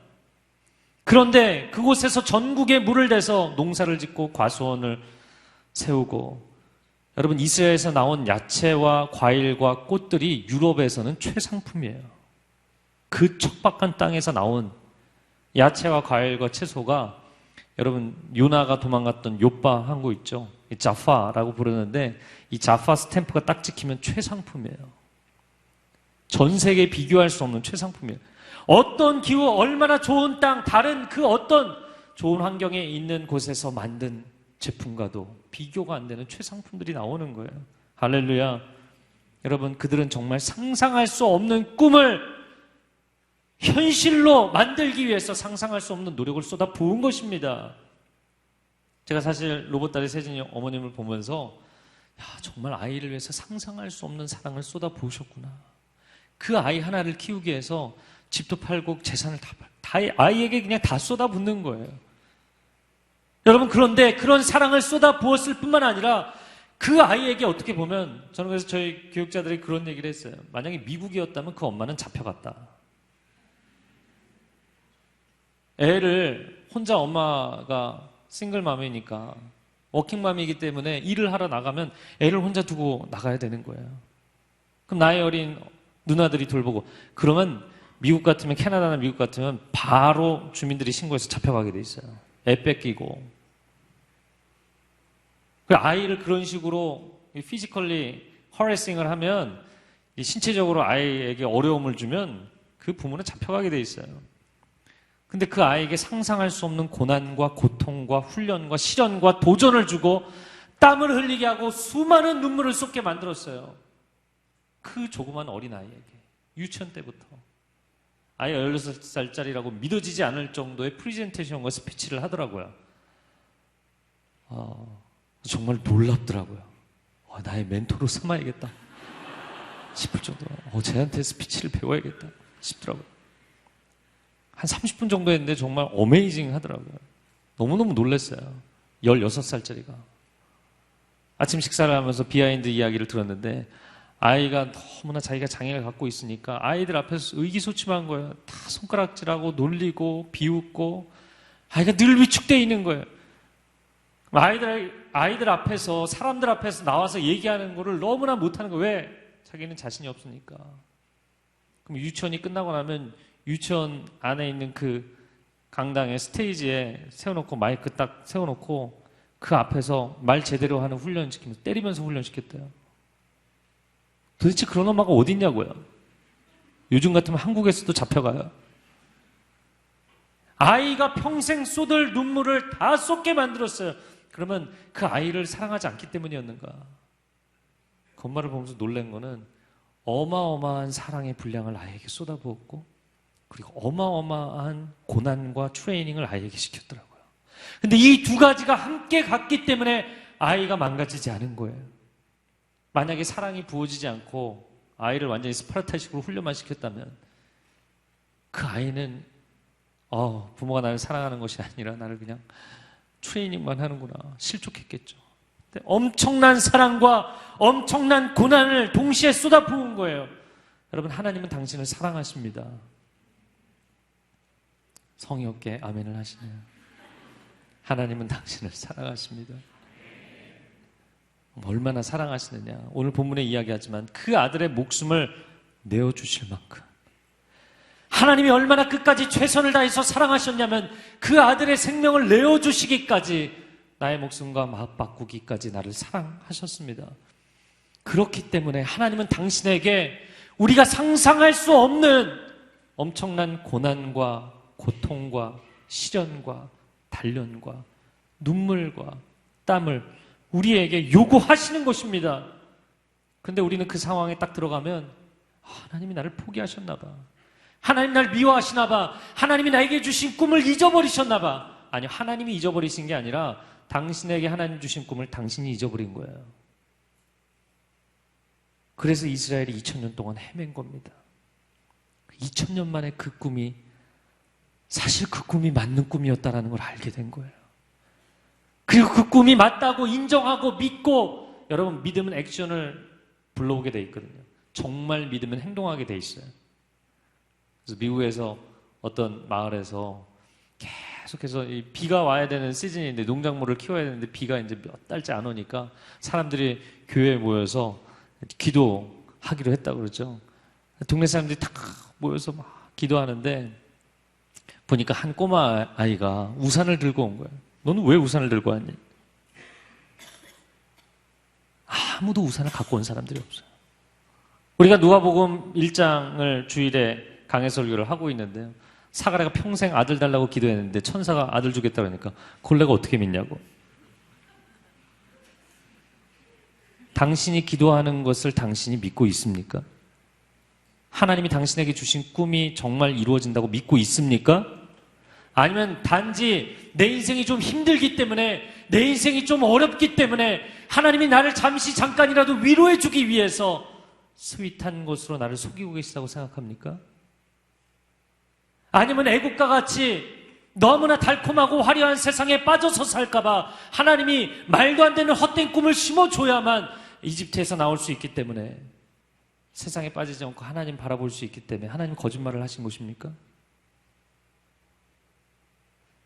그런데 그곳에서 전국에 물을 대서 농사를 짓고 과수원을 세우고 여러분 이스라엘에서 나온 야채와 과일과 꽃들이 유럽에서는 최상품이에요. 그 척박한 땅에서 나온 야채와 과일과 채소가 여러분 요나가 도망갔던 요빠 항구 있죠. 자파라고 부르는데 이 자파 스탬프가 딱 찍히면 최상품이에요. 전 세계에 비교할 수 없는 최상품이에요. 어떤 기후, 얼마나 좋은 땅, 다른 그 어떤 좋은 환경에 있는 곳에서 만든 제품과도 비교가 안 되는 최상품들이 나오는 거예요. 할렐루야. 여러분 그들은 정말 상상할 수 없는 꿈을 현실로 만들기 위해서 상상할 수 없는 노력을 쏟아 부은 것입니다. 제가 사실 로봇다리 세진이 어머님을 보면서 정말 아이를 위해서 상상할 수 없는 사랑을 쏟아 부으셨구나. 그 아이 하나를 키우기 위해서 집도 팔고 재산을 다 아이에게 그냥 다 쏟아붓는 거예요. 여러분, 그런데 그런 사랑을 쏟아 부었을 뿐만 아니라 그 아이에게 어떻게 보면, 저는 그래서 저희 교육자들이 그런 얘기를 했어요. 만약에 미국이었다면 그 엄마는 잡혀갔다. 애를 혼자, 엄마가 싱글맘이니까 워킹맘이기 때문에 일을 하러 나가면 애를 혼자 두고 나가야 되는 거예요. 그럼 나이 어린 누나들이 돌보고, 그러면 미국 같으면, 캐나다나 미국 같으면 바로 주민들이 신고해서 잡혀가게 돼 있어요. 애 뺏기고. 아이를 그런 식으로 피지컬리 허레싱을 하면, 신체적으로 아이에게 어려움을 주면 그 부모는 잡혀가게 돼 있어요. 근데 그 아이에게 상상할 수 없는 고난과 고통과 훈련과 시련과 도전을 주고 땀을 흘리게 하고 수많은 눈물을 쏟게 만들었어요. 그 조그만 어린아이에게. 유치원 때부터. 아이 16살짜리라고 믿어지지 않을 정도의 프리젠테이션과 스피치를 하더라고요. 정말 놀랍더라고요. 나의 멘토로 삼아야겠다 싶을 정도로, 쟤한테 스피치를 배워야겠다 싶더라고요. 한 30분 정도 했는데 정말 어메이징 하더라고요. 너무너무 놀랐어요. 16살짜리가. 아침 식사를 하면서 비하인드 이야기를 들었는데, 아이가 너무나 자기가 장애를 갖고 있으니까 아이들 앞에서 의기소침한 거예요. 다 손가락질하고 놀리고 비웃고, 아이가 늘 위축되어 있는 거예요. 아이들 앞에서, 사람들 앞에서 나와서 얘기하는 거를 너무나 못하는 거예요. 왜? 자기는 자신이 없으니까. 그럼 유치원이 끝나고 나면 유치원 안에 있는 그 강당에 스테이지에 세워놓고, 마이크 딱 세워놓고 그 앞에서 말 제대로 하는 훈련시키면서 때리면서 훈련시켰대요. 도대체 그런 엄마가 어디 있냐고요. 요즘 같으면 한국에서도 잡혀가요. 아이가 평생 쏟을 눈물을 다 쏟게 만들었어요. 그러면 그 아이를 사랑하지 않기 때문이었는가? 그 엄마를 보면서 놀란 거는 어마어마한 사랑의 분량을 아이에게 쏟아부었고, 그리고 어마어마한 고난과 트레이닝을 아이에게 시켰더라고요. 근데 이 두 가지가 함께 갔기 때문에 아이가 망가지지 않은 거예요. 만약에 사랑이 부어지지 않고 아이를 완전히 스파르타식으로 훈련만 시켰다면 그 아이는 부모가 나를 사랑하는 것이 아니라 나를 그냥 트레이닝만 하는구나, 실족했겠죠. 근데 엄청난 사랑과 엄청난 고난을 동시에 쏟아부은 거예요. 여러분, 하나님은 당신을 사랑하십니다. 성의 없게 아멘을 하시네요. 하나님은 당신을 사랑하십니다. 얼마나 사랑하시느냐. 오늘 본문에 이야기하지만 그 아들의 목숨을 내어주실 만큼 하나님이 얼마나 끝까지 최선을 다해서 사랑하셨냐면, 그 아들의 생명을 내어주시기까지, 나의 목숨과 마음 바꾸기까지 나를 사랑하셨습니다. 그렇기 때문에 하나님은 당신에게 우리가 상상할 수 없는 엄청난 고난과 고통과 시련과 단련과 눈물과 땀을 우리에게 요구하시는 것입니다. 근데 우리는 그 상황에 딱 들어가면, 하나님이 나를 포기하셨나 봐, 하나님 날 미워하시나 봐, 하나님이 나에게 주신 꿈을 잊어버리셨나 봐. 아니요, 하나님이 잊어버리신 게 아니라 당신에게 하나님 주신 꿈을 당신이 잊어버린 거예요. 그래서 이스라엘이 2000년 동안 헤맨 겁니다. 2000년 만에 그 꿈이 사실 그 꿈이 맞는 꿈이었다는 걸 알게 된 거예요. 그리고 그 꿈이 맞다고 인정하고 믿고, 여러분, 믿음은 액션을 불러오게 돼 있거든요. 정말 믿으면 행동하게 돼 있어요. 그래서 미국에서 어떤 마을에서 계속해서 비가 와야 되는 시즌인데, 농작물을 키워야 되는데 비가 이제 몇 달째 안 오니까 사람들이 교회에 모여서 기도하기로 했다고 그러죠. 동네 사람들이 다 모여서 막 기도하는데, 보니까 한 꼬마 아이가 우산을 들고 온 거예요. 너는 왜 우산을 들고 왔니? 아무도 우산을 갖고 온 사람들이 없어요. 우리가 누가복음 1장을 주일에 강해 설교를 하고 있는데요, 사가랴가 평생 아들 달라고 기도했는데 천사가 아들 주겠다 그러니까 그걸 내가 어떻게 믿냐고. 당신이 기도하는 것을 당신이 믿고 있습니까? 하나님이 당신에게 주신 꿈이 정말 이루어진다고 믿고 있습니까? 아니면 단지 내 인생이 좀 힘들기 때문에, 내 인생이 좀 어렵기 때문에 하나님이 나를 잠시 잠깐이라도 위로해 주기 위해서 스윗한 것으로 나를 속이고 계시다고 생각합니까? 아니면 애국과 같이 너무나 달콤하고 화려한 세상에 빠져서 살까봐 하나님이 말도 안 되는 헛된 꿈을 심어줘야만 이집트에서 나올 수 있기 때문에, 세상에 빠지지 않고 하나님 바라볼 수 있기 때문에 하나님 거짓말을 하신 것입니까?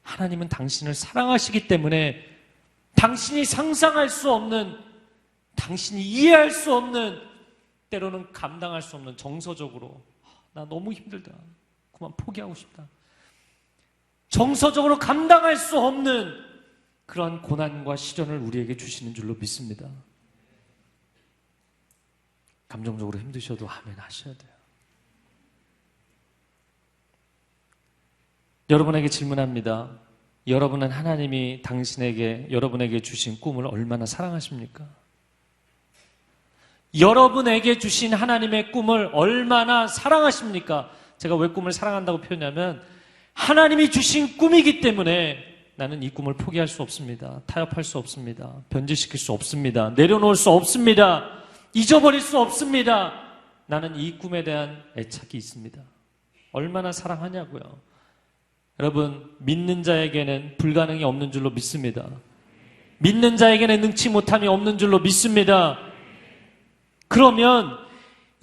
하나님은 당신을 사랑하시기 때문에 당신이 상상할 수 없는, 당신이 이해할 수 없는, 때로는 감당할 수 없는, 정서적으로 나 너무 힘들다, 그만 포기하고 싶다, 정서적으로 감당할 수 없는 그런 고난과 시련을 우리에게 주시는 줄로 믿습니다. 감정적으로 힘드셔도 아멘 하셔야 돼요. 여러분에게 질문합니다. 여러분은 하나님이 당신에게, 여러분에게 주신 꿈을 얼마나 사랑하십니까? 여러분에게 주신 하나님의 꿈을 얼마나 사랑하십니까? 제가 왜 꿈을 사랑한다고 표현하면, 하나님이 주신 꿈이기 때문에 나는 이 꿈을 포기할 수 없습니다. 타협할 수 없습니다. 변질시킬 수 없습니다. 내려놓을 수 없습니다. 잊어버릴 수 없습니다. 나는 이 꿈에 대한 애착이 있습니다. 얼마나 사랑하냐고요. 여러분, 믿는 자에게는 불가능이 없는 줄로 믿습니다. 믿는 자에게는 능치 못함이 없는 줄로 믿습니다. 그러면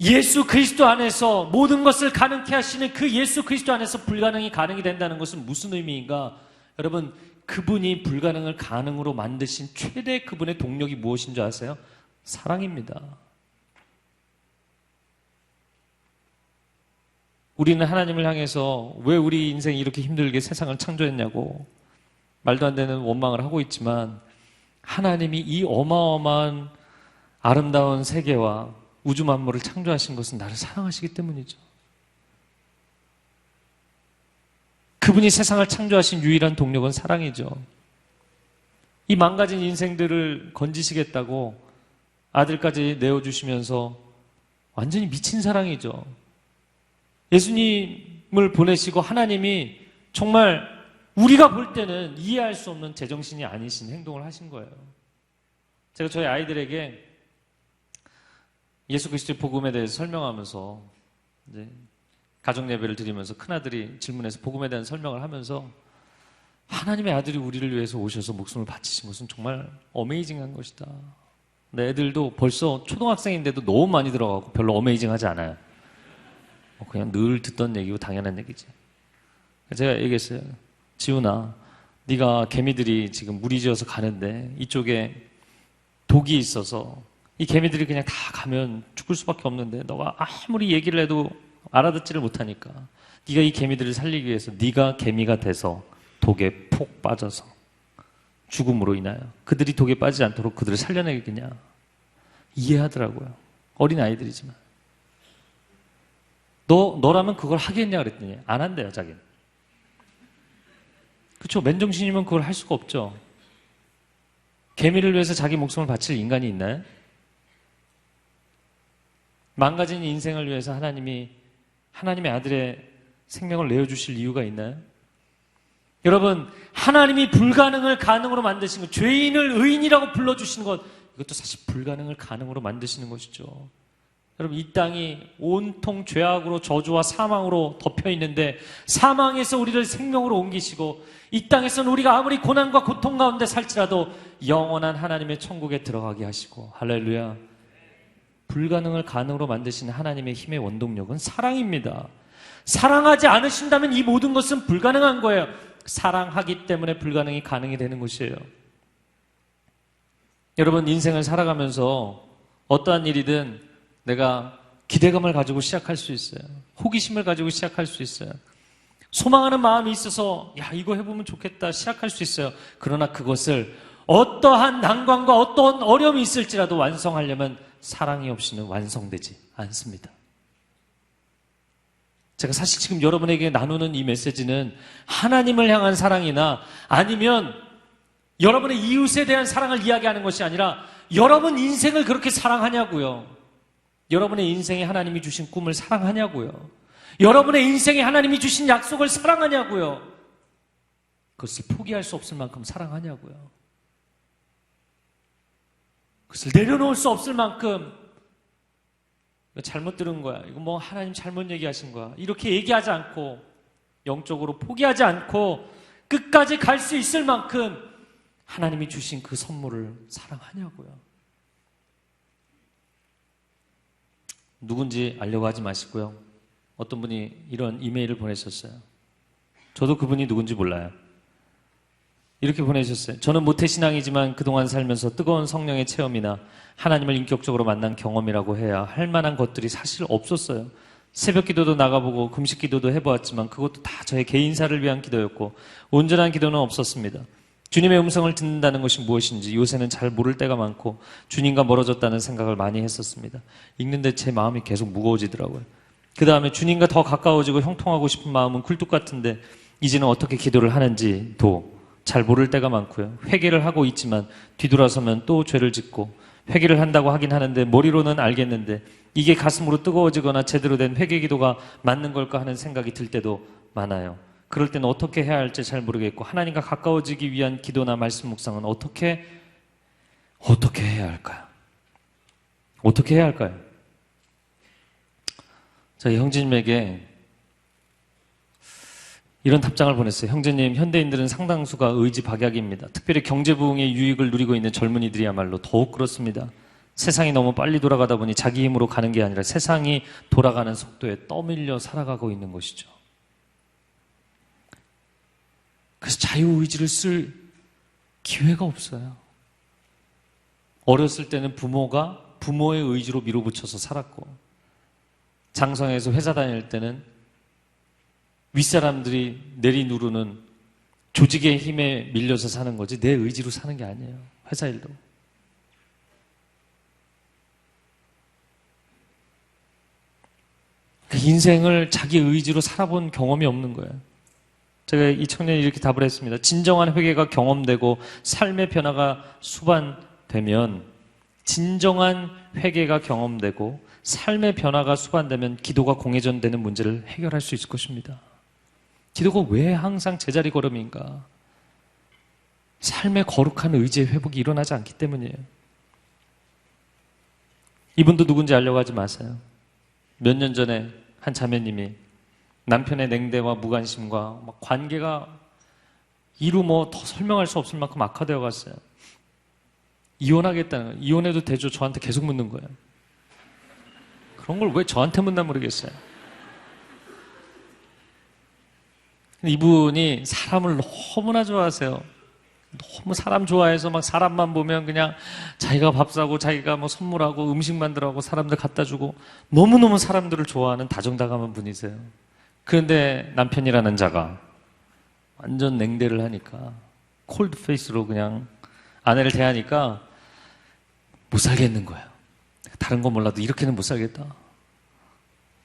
예수 그리스도 안에서 모든 것을 가능케 하시는 그 예수 그리스도 안에서 불가능이 가능이 된다는 것은 무슨 의미인가? 여러분, 그분이 불가능을 가능으로 만드신 최대 그분의 동력이 무엇인 줄 아세요? 사랑입니다. 우리는 하나님을 향해서 왜 우리 인생이 이렇게 힘들게 세상을 창조했냐고 말도 안 되는 원망을 하고 있지만, 하나님이 이 어마어마한 아름다운 세계와 우주 만물을 창조하신 것은 나를 사랑하시기 때문이죠. 그분이 세상을 창조하신 유일한 동력은 사랑이죠. 이 망가진 인생들을 건지시겠다고 아들까지 내어주시면서 완전히 미친 사랑이죠. 예수님을 보내시고 하나님이 정말 우리가 볼 때는 이해할 수 없는 제정신이 아니신 행동을 하신 거예요. 제가 저희 아이들에게 예수 그리스도의 복음에 대해서 설명하면서, 이제 가정 예배를 드리면서 큰아들이 질문해서 복음에 대한 설명을 하면서, 하나님의 아들이 우리를 위해서 오셔서 목숨을 바치신 것은 정말 어메이징한 것이다. 내 애들도 벌써 초등학생인데도 너무 많이 들어가고 별로 어메이징하지 않아요. 그냥 늘 듣던 얘기고 당연한 얘기지. 제가 얘기했어요. 지훈아, 네가 개미들이 지금 무리지어서 가는데 이쪽에 독이 있어서 이 개미들이 그냥 다 가면 죽을 수밖에 없는데 너가 아무리 얘기를 해도 알아듣지를 못하니까 네가 이 개미들을 살리기 위해서 네가 개미가 돼서 독에 폭 빠져서 죽음으로 인하여 그들이 독에 빠지지 않도록 그들을 살려내겠냐. 이해하더라고요. 어린 아이들이지만. 너라면 그걸 하겠냐 그랬더니 안 한대요, 자기는. 그렇죠. 맨정신이면 그걸 할 수가 없죠. 개미를 위해서 자기 목숨을 바칠 인간이 있나요? 망가진 인생을 위해서 하나님의 아들의 생명을 내어주실 이유가 있나요? 여러분, 하나님이 불가능을 가능으로 만드신 것, 죄인을 의인이라고 불러주시는 것, 이것도 사실 불가능을 가능으로 만드시는 것이죠. 여러분, 이 땅이 온통 죄악으로 저주와 사망으로 덮여 있는데 사망에서 우리를 생명으로 옮기시고 이 땅에서는 우리가 아무리 고난과 고통 가운데 살지라도 영원한 하나님의 천국에 들어가게 하시고, 할렐루야. 불가능을 가능으로 만드시는 하나님의 힘의 원동력은 사랑입니다. 사랑하지 않으신다면 이 모든 것은 불가능한 거예요. 사랑하기 때문에 불가능이 가능이 되는 것이에요. 여러분, 인생을 살아가면서 어떠한 일이든 내가 기대감을 가지고 시작할 수 있어요. 호기심을 가지고 시작할 수 있어요. 소망하는 마음이 있어서 이거 해보면 좋겠다 시작할 수 있어요. 그러나 그것을 어떠한 난관과 어떠한 어려움이 있을지라도 완성하려면 사랑이 없이는 완성되지 않습니다. 제가 사실 지금 여러분에게 나누는 이 메시지는 하나님을 향한 사랑이나 아니면 여러분의 이웃에 대한 사랑을 이야기하는 것이 아니라 여러분 인생을 그렇게 사랑하냐고요. 여러분의 인생에 하나님이 주신 꿈을 사랑하냐고요. 여러분의 인생에 하나님이 주신 약속을 사랑하냐고요. 그것을 포기할 수 없을 만큼 사랑하냐고요. 그것을 내려놓을 수 없을 만큼, 잘못 들은 거야, 이거 하나님 잘못 얘기하신 거야, 이렇게 얘기하지 않고 영적으로 포기하지 않고 끝까지 갈 수 있을 만큼 하나님이 주신 그 선물을 사랑하냐고요. 누군지 알려고 하지 마시고요. 어떤 분이 이런 이메일을 보내셨어요. 저도 그분이 누군지 몰라요. 이렇게 보내셨어요. 저는 모태신앙이지만 그동안 살면서 뜨거운 성령의 체험이나 하나님을 인격적으로 만난 경험이라고 해야 할 만한 것들이 사실 없었어요. 새벽 기도도 나가보고 금식 기도도 해보았지만 그것도 다 저의 개인사를 위한 기도였고 온전한 기도는 없었습니다. 주님의 음성을 듣는다는 것이 무엇인지 요새는 잘 모를 때가 많고 주님과 멀어졌다는 생각을 많이 했었습니다. 읽는데 제 마음이 계속 무거워지더라고요. 그 다음에 주님과 더 가까워지고 형통하고 싶은 마음은 굴뚝 같은데 이제는 어떻게 기도를 하는지도 잘 모를 때가 많고요. 회개를 하고 있지만 뒤돌아서면 또 죄를 짓고 회개를 한다고 하긴 하는데 머리로는 알겠는데 이게 가슴으로 뜨거워지거나 제대로 된 회개 기도가 맞는 걸까 하는 생각이 들 때도 많아요. 그럴 때는 어떻게 해야 할지 잘 모르겠고 하나님과 가까워지기 위한 기도나 말씀 묵상은 어떻게 해야 할까요? 어떻게 해야 할까요? 저희 형제님에게 이런 답장을 보냈어요. 형제님, 현대인들은 상당수가 의지박약입니다. 특별히 경제 부흥의 유익을 누리고 있는 젊은이들이야말로 더욱 그렇습니다. 세상이 너무 빨리 돌아가다 보니 자기 힘으로 가는 게 아니라 세상이 돌아가는 속도에 떠밀려 살아가고 있는 것이죠. 그래서 자유의지를 쓸 기회가 없어요. 어렸을 때는 부모가 부모의 의지로 밀어붙여서 살았고 장성에서 회사 다닐 때는 윗사람들이 내리누르는 조직의 힘에 밀려서 사는 거지 내 의지로 사는 게 아니에요. 회사 일도. 그 인생을 자기 의지로 살아본 경험이 없는 거예요. 제가 이 청년이 이렇게 답을 했습니다. 진정한 회개가 경험되고 삶의 변화가 수반되면 진정한 회개가 경험되고 삶의 변화가 수반되면 기도가 공회전되는 문제를 해결할 수 있을 것입니다. 기도가 왜 항상 제자리 걸음인가? 삶의 거룩한 의지의 회복이 일어나지 않기 때문이에요. 이분도 누군지 알려고 하지 마세요. 몇 년 전에 한 자매님이 남편의 냉대와 무관심과 막 관계가 이루 더 설명할 수 없을 만큼 악화되어 갔어요. 이혼하겠다는 거예요. 이혼해도 되죠? 저한테 계속 묻는 거예요. 그런 걸 왜 저한테 묻나 모르겠어요. 이분이 사람을 너무나 좋아하세요. 너무 사람 좋아해서 막 사람만 보면 그냥 자기가 밥 사고 자기가 선물하고 음식 만들어하고 사람들 갖다 주고 너무너무 사람들을 좋아하는 다정다감한 분이세요. 그런데 남편이라는 자가 완전 냉대를 하니까 콜드 페이스로 그냥 아내를 대하니까 못 살겠는 거예요. 다른 건 몰라도 이렇게는 못 살겠다.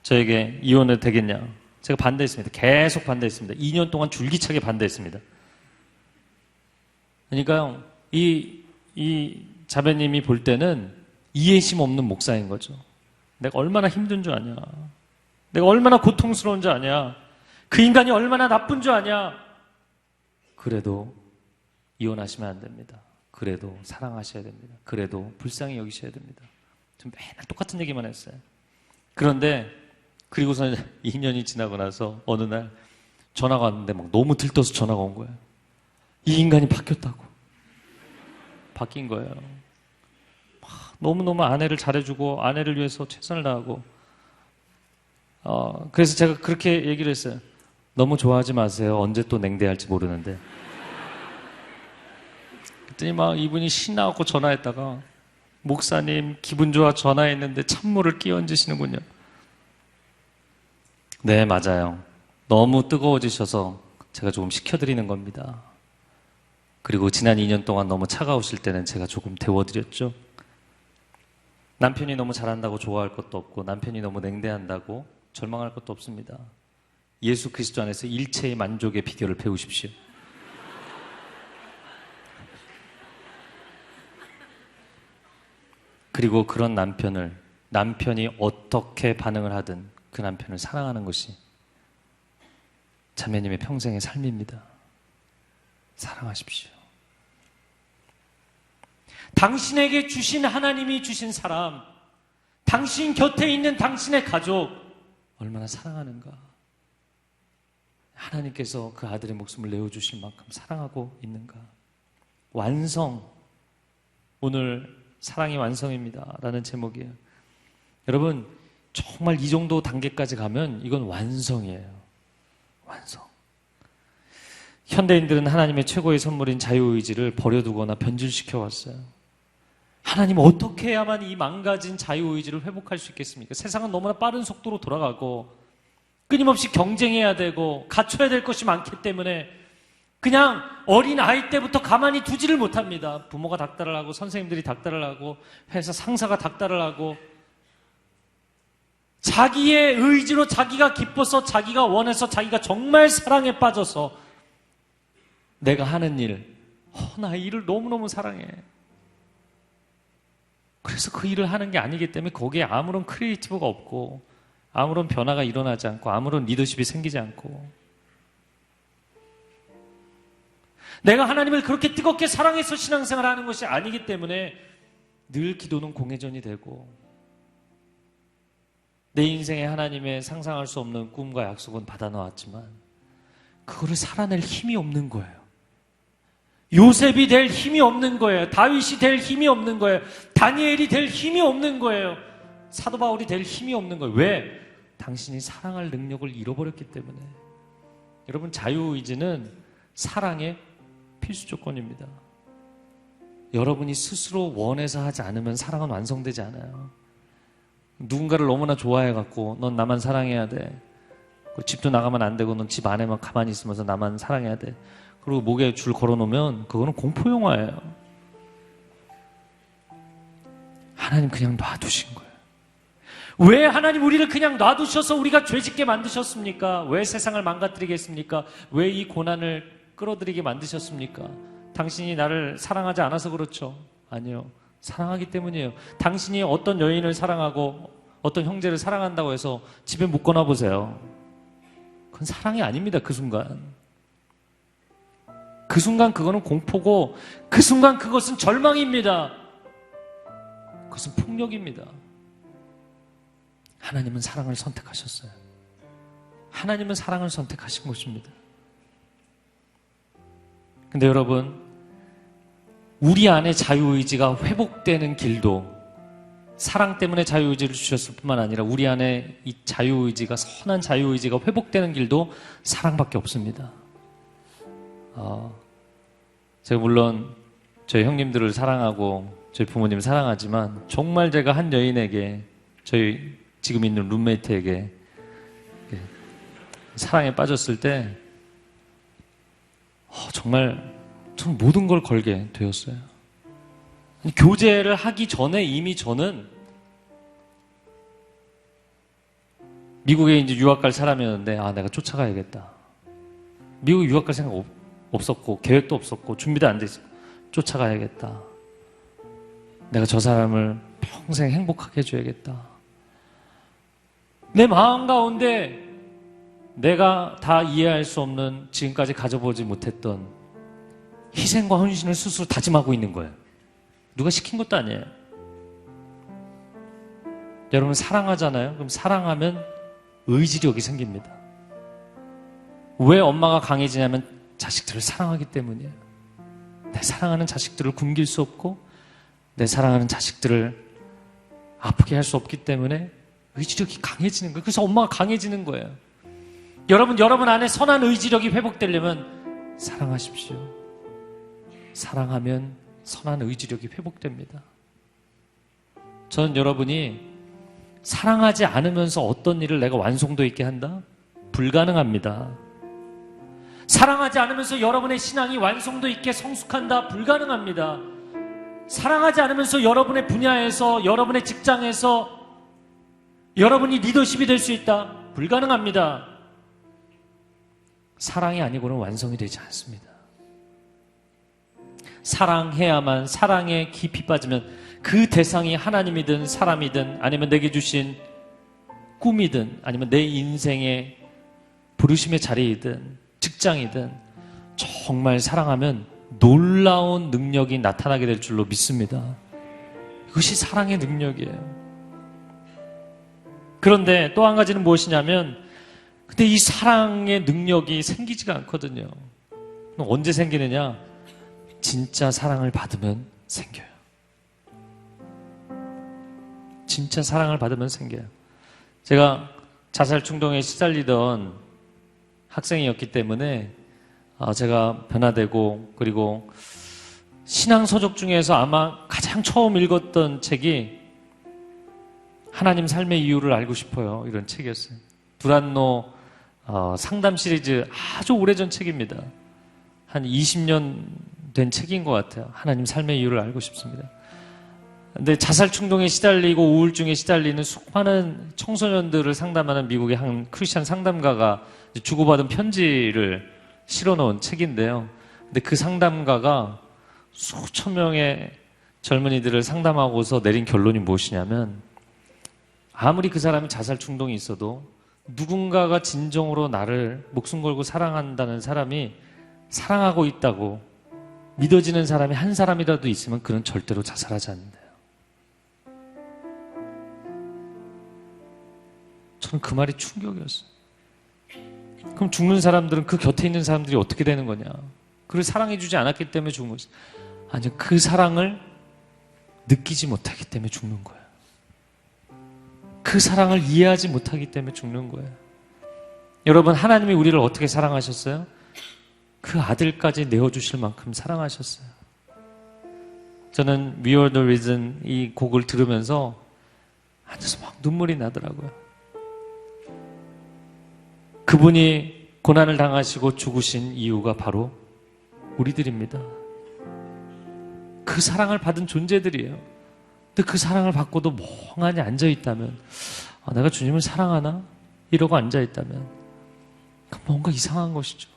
저에게 이혼해도 되겠냐? 제가 반대했습니다. 계속 반대했습니다. 2년 동안 줄기차게 반대했습니다. 그러니까 이 자매님이 볼 때는 이해심 없는 목사인 거죠. 내가 얼마나 힘든 줄 아냐? 내가 얼마나 고통스러운 줄 아냐? 그 인간이 얼마나 나쁜 줄 아냐? 그래도 이혼하시면 안 됩니다. 그래도 사랑하셔야 됩니다. 그래도 불쌍히 여기셔야 됩니다. 좀 맨날 똑같은 얘기만 했어요. 그런데 그리고서 2년이 지나고 나서 어느 날 전화가 왔는데 너무 들떠서 전화가 온 거예요. 이 인간이 바뀌었다고. 바뀐 거예요. 너무너무 아내를 잘해주고 아내를 위해서 최선을 다하고 그래서 제가 그렇게 얘기를 했어요. 너무 좋아하지 마세요. 언제 또 냉대할지 모르는데. 그랬더니 이분이 신나갖고 전화했다가 목사님 기분 좋아 전화했는데 찬물을 끼얹으시는군요. 네, 맞아요. 너무 뜨거워지셔서 제가 조금 식혀드리는 겁니다. 그리고 지난 2년 동안 너무 차가우실 때는 제가 조금 데워드렸죠. 남편이 너무 잘한다고 좋아할 것도 없고 남편이 너무 냉대한다고 절망할 것도 없습니다. 예수 그리스도 안에서 일체의 만족의 비결을 배우십시오. 그리고 그런 남편이 어떻게 반응을 하든 그 남편을 사랑하는 것이 자매님의 평생의 삶입니다. 사랑하십시오. 당신에게 주신 하나님이 주신 사람, 당신 곁에 있는 당신의 가족 얼마나 사랑하는가. 하나님께서 그 아들의 목숨을 내어주실 만큼 사랑하고 있는가? 완성. 오늘 사랑이 완성입니다 라는 제목이에요. 여러분, 정말 이 정도 단계까지 가면 이건 완성이에요. 완성. 현대인들은 하나님의 최고의 선물인 자유의지를 버려두거나 변질시켜 왔어요. 하나님 어떻게 해야만 이 망가진 자유의지를 회복할 수 있겠습니까? 세상은 너무나 빠른 속도로 돌아가고 끊임없이 경쟁해야 되고 갖춰야 될 것이 많기 때문에 그냥 어린 아이 때부터 가만히 두지를 못합니다. 부모가 닥달을 하고 선생님들이 닥달을 하고 회사 상사가 닥달을 하고 자기의 의지로 자기가 기뻐서 자기가 원해서 자기가 정말 사랑에 빠져서 내가 하는 일, 나 이 일을 너무너무 사랑해. 그래서 그 일을 하는 게 아니기 때문에 거기에 아무런 크리에이티브가 없고 아무런 변화가 일어나지 않고 아무런 리더십이 생기지 않고 내가 하나님을 그렇게 뜨겁게 사랑해서 신앙생활을 하는 것이 아니기 때문에 늘 기도는 공회전이 되고 내 인생에 하나님의 상상할 수 없는 꿈과 약속은 받아놓았지만 그거를 살아낼 힘이 없는 거예요. 요셉이 될 힘이 없는 거예요. 다윗이 될 힘이 없는 거예요. 다니엘이 될 힘이 없는 거예요. 사도 바울이 될 힘이 없는 거예요. 왜? 당신이 사랑할 능력을 잃어버렸기 때문에. 여러분, 자유의지는 사랑의 필수 조건입니다. 여러분이 스스로 원해서 하지 않으면 사랑은 완성되지 않아요. 누군가를 너무나 좋아해갖고 넌 나만 사랑해야 돼. 집도 나가면 안 되고 넌 집 안에만 가만히 있으면서 나만 사랑해야 돼. 그리고 목에 줄 걸어놓으면 그거는 공포영화예요. 하나님 그냥 놔두신 거예요. 왜 하나님 우리를 그냥 놔두셔서 우리가 죄짓게 만드셨습니까? 왜 세상을 망가뜨리겠습니까? 왜 이 고난을 끌어들이게 만드셨습니까? 당신이 나를 사랑하지 않아서 그렇죠? 아니요. 사랑하기 때문이에요. 당신이 어떤 여인을 사랑하고 어떤 형제를 사랑한다고 해서 집에 묶어놔 보세요. 그건 사랑이 아닙니다. 그 순간. 그 순간 그거는 공포고 그 순간 그것은 절망입니다. 그것은 폭력입니다. 하나님은 사랑을 선택하셨어요. 하나님은 사랑을 선택하신 것입니다. 근데 여러분, 우리 안에 자유의지가 회복되는 길도 사랑 때문에 자유의지를 주셨을 뿐만 아니라 우리 안에 이 자유의지가, 선한 자유의지가 회복되는 길도 사랑밖에 없습니다. 제가 물론 저희 형님들을 사랑하고 저희 부모님 사랑하지만 정말 제가 한 여인에게, 저희 지금 있는 룸메이트에게 사랑에 빠졌을 때 정말 저는 모든 걸 걸게 되었어요. 교제를 하기 전에 이미 저는 미국에 이제 유학 갈 사람이었는데 내가 쫓아가야겠다. 미국 유학 갈 생각 없었고 계획도 없었고 준비도 안 돼 있었고 쫓아가야겠다. 내가 저 사람을 평생 행복하게 해줘야겠다. 내 마음 가운데 내가 다 이해할 수 없는, 지금까지 가져보지 못했던 희생과 헌신을 스스로 다짐하고 있는 거예요. 누가 시킨 것도 아니에요. 여러분, 사랑하잖아요. 그럼 사랑하면 의지력이 생깁니다. 왜 엄마가 강해지냐면 자식들을 사랑하기 때문이에요. 내 사랑하는 자식들을 굶길 수 없고 내 사랑하는 자식들을 아프게 할 수 없기 때문에 의지력이 강해지는 거예요. 그래서 엄마가 강해지는 거예요. 여러분 안에 선한 의지력이 회복되려면 사랑하십시오. 사랑하면 선한 의지력이 회복됩니다. 저는 여러분이 사랑하지 않으면서 어떤 일을 내가 완성도 있게 한다? 불가능합니다. 사랑하지 않으면서 여러분의 신앙이 완성도 있게 성숙한다? 불가능합니다. 사랑하지 않으면서 여러분의 분야에서, 여러분의 직장에서 여러분이 리더십이 될 수 있다? 불가능합니다. 사랑이 아니고는 완성이 되지 않습니다. 사랑해야만, 사랑에 깊이 빠지면 그 대상이 하나님이든 사람이든 아니면 내게 주신 꿈이든 아니면 내 인생의 부르심의 자리이든 직장이든 정말 사랑하면 놀라운 능력이 나타나게 될 줄로 믿습니다. 이것이 사랑의 능력이에요. 그런데 또 한 가지는 무엇이냐면 근데 이 사랑의 능력이 생기지가 않거든요. 언제 생기느냐? 진짜 사랑을 받으면 생겨요. 진짜 사랑을 받으면 생겨요. 제가 자살 충동에 시달리던 학생이었기 때문에 제가 변화되고, 그리고 신앙 서적 중에서 아마 가장 처음 읽었던 책이 하나님 삶의 이유를 알고 싶어요. 이런 책이었어요. 두란노 상담 시리즈 아주 오래전 책입니다. 한 20년 된 책인 것 같아요. 하나님 삶의 이유를 알고 싶습니다. 근데 자살 충동에 시달리고 우울증에 시달리는 수많은 청소년들을 상담하는 미국의 한 크리스찬 상담가가 주고받은 편지를 실어놓은 책인데요. 근데 그 상담가가 수천 명의 젊은이들을 상담하고서 내린 결론이 무엇이냐면, 아무리 그 사람이 자살 충동이 있어도 누군가가 진정으로 나를 목숨 걸고 사랑한다는 사람이 사랑하고 있다고 믿어지는 사람이 한 사람이라도 있으면 그는 절대로 자살하지 않는데요. 저는 그 말이 충격이었어요. 그럼 죽는 사람들은 그 곁에 있는 사람들이 어떻게 되는 거냐? 그를 사랑해주지 않았기 때문에 죽는 거지. 아니요, 그 사랑을 느끼지 못하기 때문에 죽는 거예요. 그 사랑을 이해하지 못하기 때문에 죽는 거예요. 여러분, 하나님이 우리를 어떻게 사랑하셨어요? 그 아들까지 내어주실 만큼 사랑하셨어요. 저는 We Are The Reason 이 곡을 들으면서 앉아서 막 눈물이 나더라고요. 그분이 고난을 당하시고 죽으신 이유가 바로 우리들입니다. 그 사랑을 받은 존재들이에요. 근데 그 사랑을 받고도 멍하니 앉아있다면, 내가 주님을 사랑하나? 이러고 앉아있다면 뭔가 이상한 것이죠.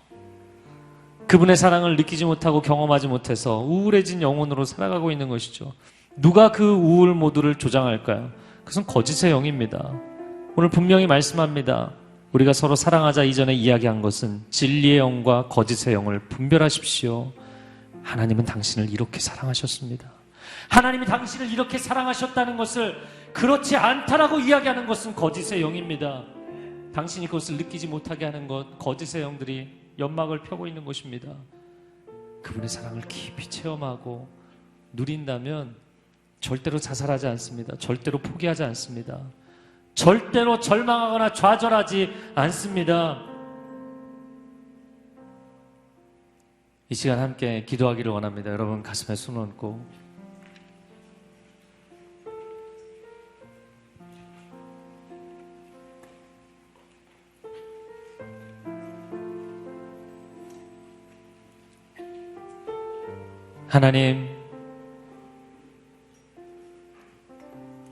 그분의 사랑을 느끼지 못하고 경험하지 못해서 우울해진 영혼으로 살아가고 있는 것이죠. 누가 그 우울 모드를 조장할까요? 그것은 거짓의 영입니다. 오늘 분명히 말씀합니다. 우리가 서로 사랑하자 이전에 이야기한 것은 진리의 영과 거짓의 영을 분별하십시오. 하나님은 당신을 이렇게 사랑하셨습니다. 하나님이 당신을 이렇게 사랑하셨다는 것을 그렇지 않다라고 이야기하는 것은 거짓의 영입니다. 당신이 그것을 느끼지 못하게 하는 것, 거짓의 영들이 연막을 펴고 있는 것입니다. 그분의 사랑을 깊이 체험하고 누린다면 절대로 자살하지 않습니다. 절대로 포기하지 않습니다. 절대로 절망하거나 좌절하지 않습니다. 이 시간 함께 기도하기를 원합니다. 여러분 가슴에 손을 얹고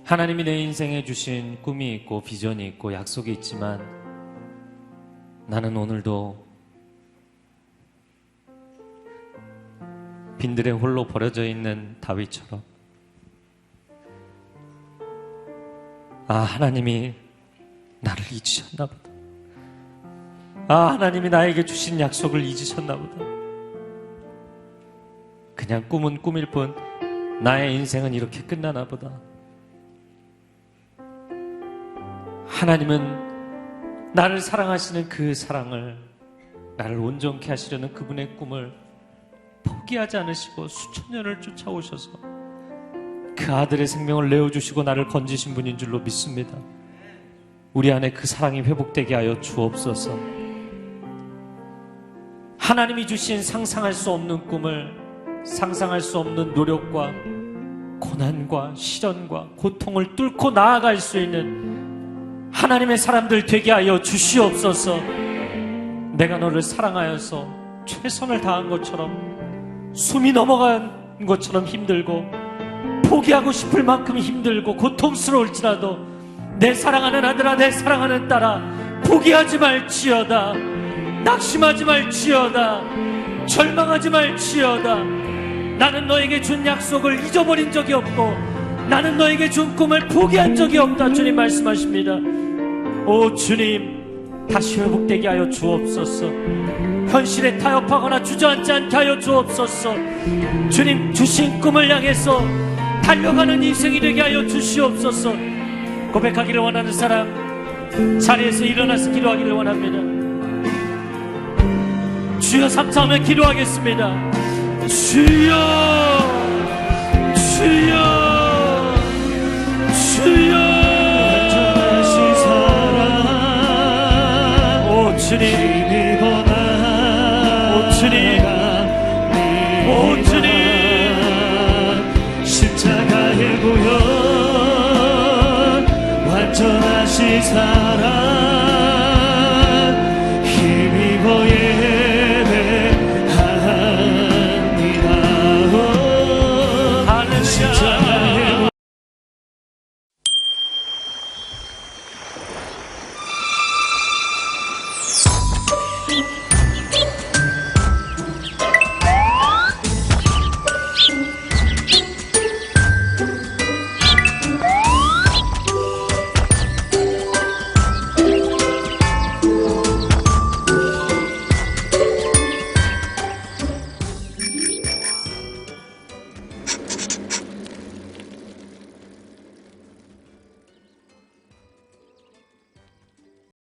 하나님이 내 인생에 주신 꿈이 있고 비전이 있고 약속이 있지만 나는 오늘도 빈들에 홀로 버려져 있는 다윗처럼 하나님이 나를 잊으셨나 보다. 하나님이 나에게 주신 약속을 잊으셨나 보다. 그냥 꿈은 꿈일 뿐 나의 인생은 이렇게 끝나나 보다. 하나님은 나를 사랑하시는 그 사랑을, 나를 온전케 하시려는 그분의 꿈을 포기하지 않으시고 수천 년을 쫓아오셔서 그 아들의 생명을 내어주시고 나를 건지신 분인 줄로 믿습니다. 우리 안에 그 사랑이 회복되게 하여 주옵소서. 하나님이 주신 상상할 수 없는 꿈을, 상상할 수 없는 노력과 고난과 시련과 고통을 뚫고 나아갈 수 있는 하나님의 사람들 되게 하여 주시옵소서. 내가 너를 사랑하여서 최선을 다한 것처럼, 숨이 넘어간 것처럼 힘들고 포기하고 싶을 만큼 힘들고 고통스러울지라도 내 사랑하는 아들아, 내 사랑하는 딸아, 포기하지 말지어다. 낙심하지 말지어다. 절망하지 말지어다. 나는 너에게 준 약속을 잊어버린 적이 없고 나는 너에게 준 꿈을 포기한 적이 없다. 주님 말씀하십니다. 오 주님, 다시 회복되게 하여 주옵소서. 현실에 타협하거나 주저앉지 않게 하여 주옵소서. 주님 주신 꿈을 향해서 달려가는 인생이 되게 하여 주시옵소서. 고백하기를 원하는 사람, 자리에서 일어나서 기도하기를 원합니다. 주여 삼사하며 기도하겠습니다. 주여 주여 주여 완전하신 사랑 오 주님 오 주님 오 주님 십자가의 보혈 완전하신 사랑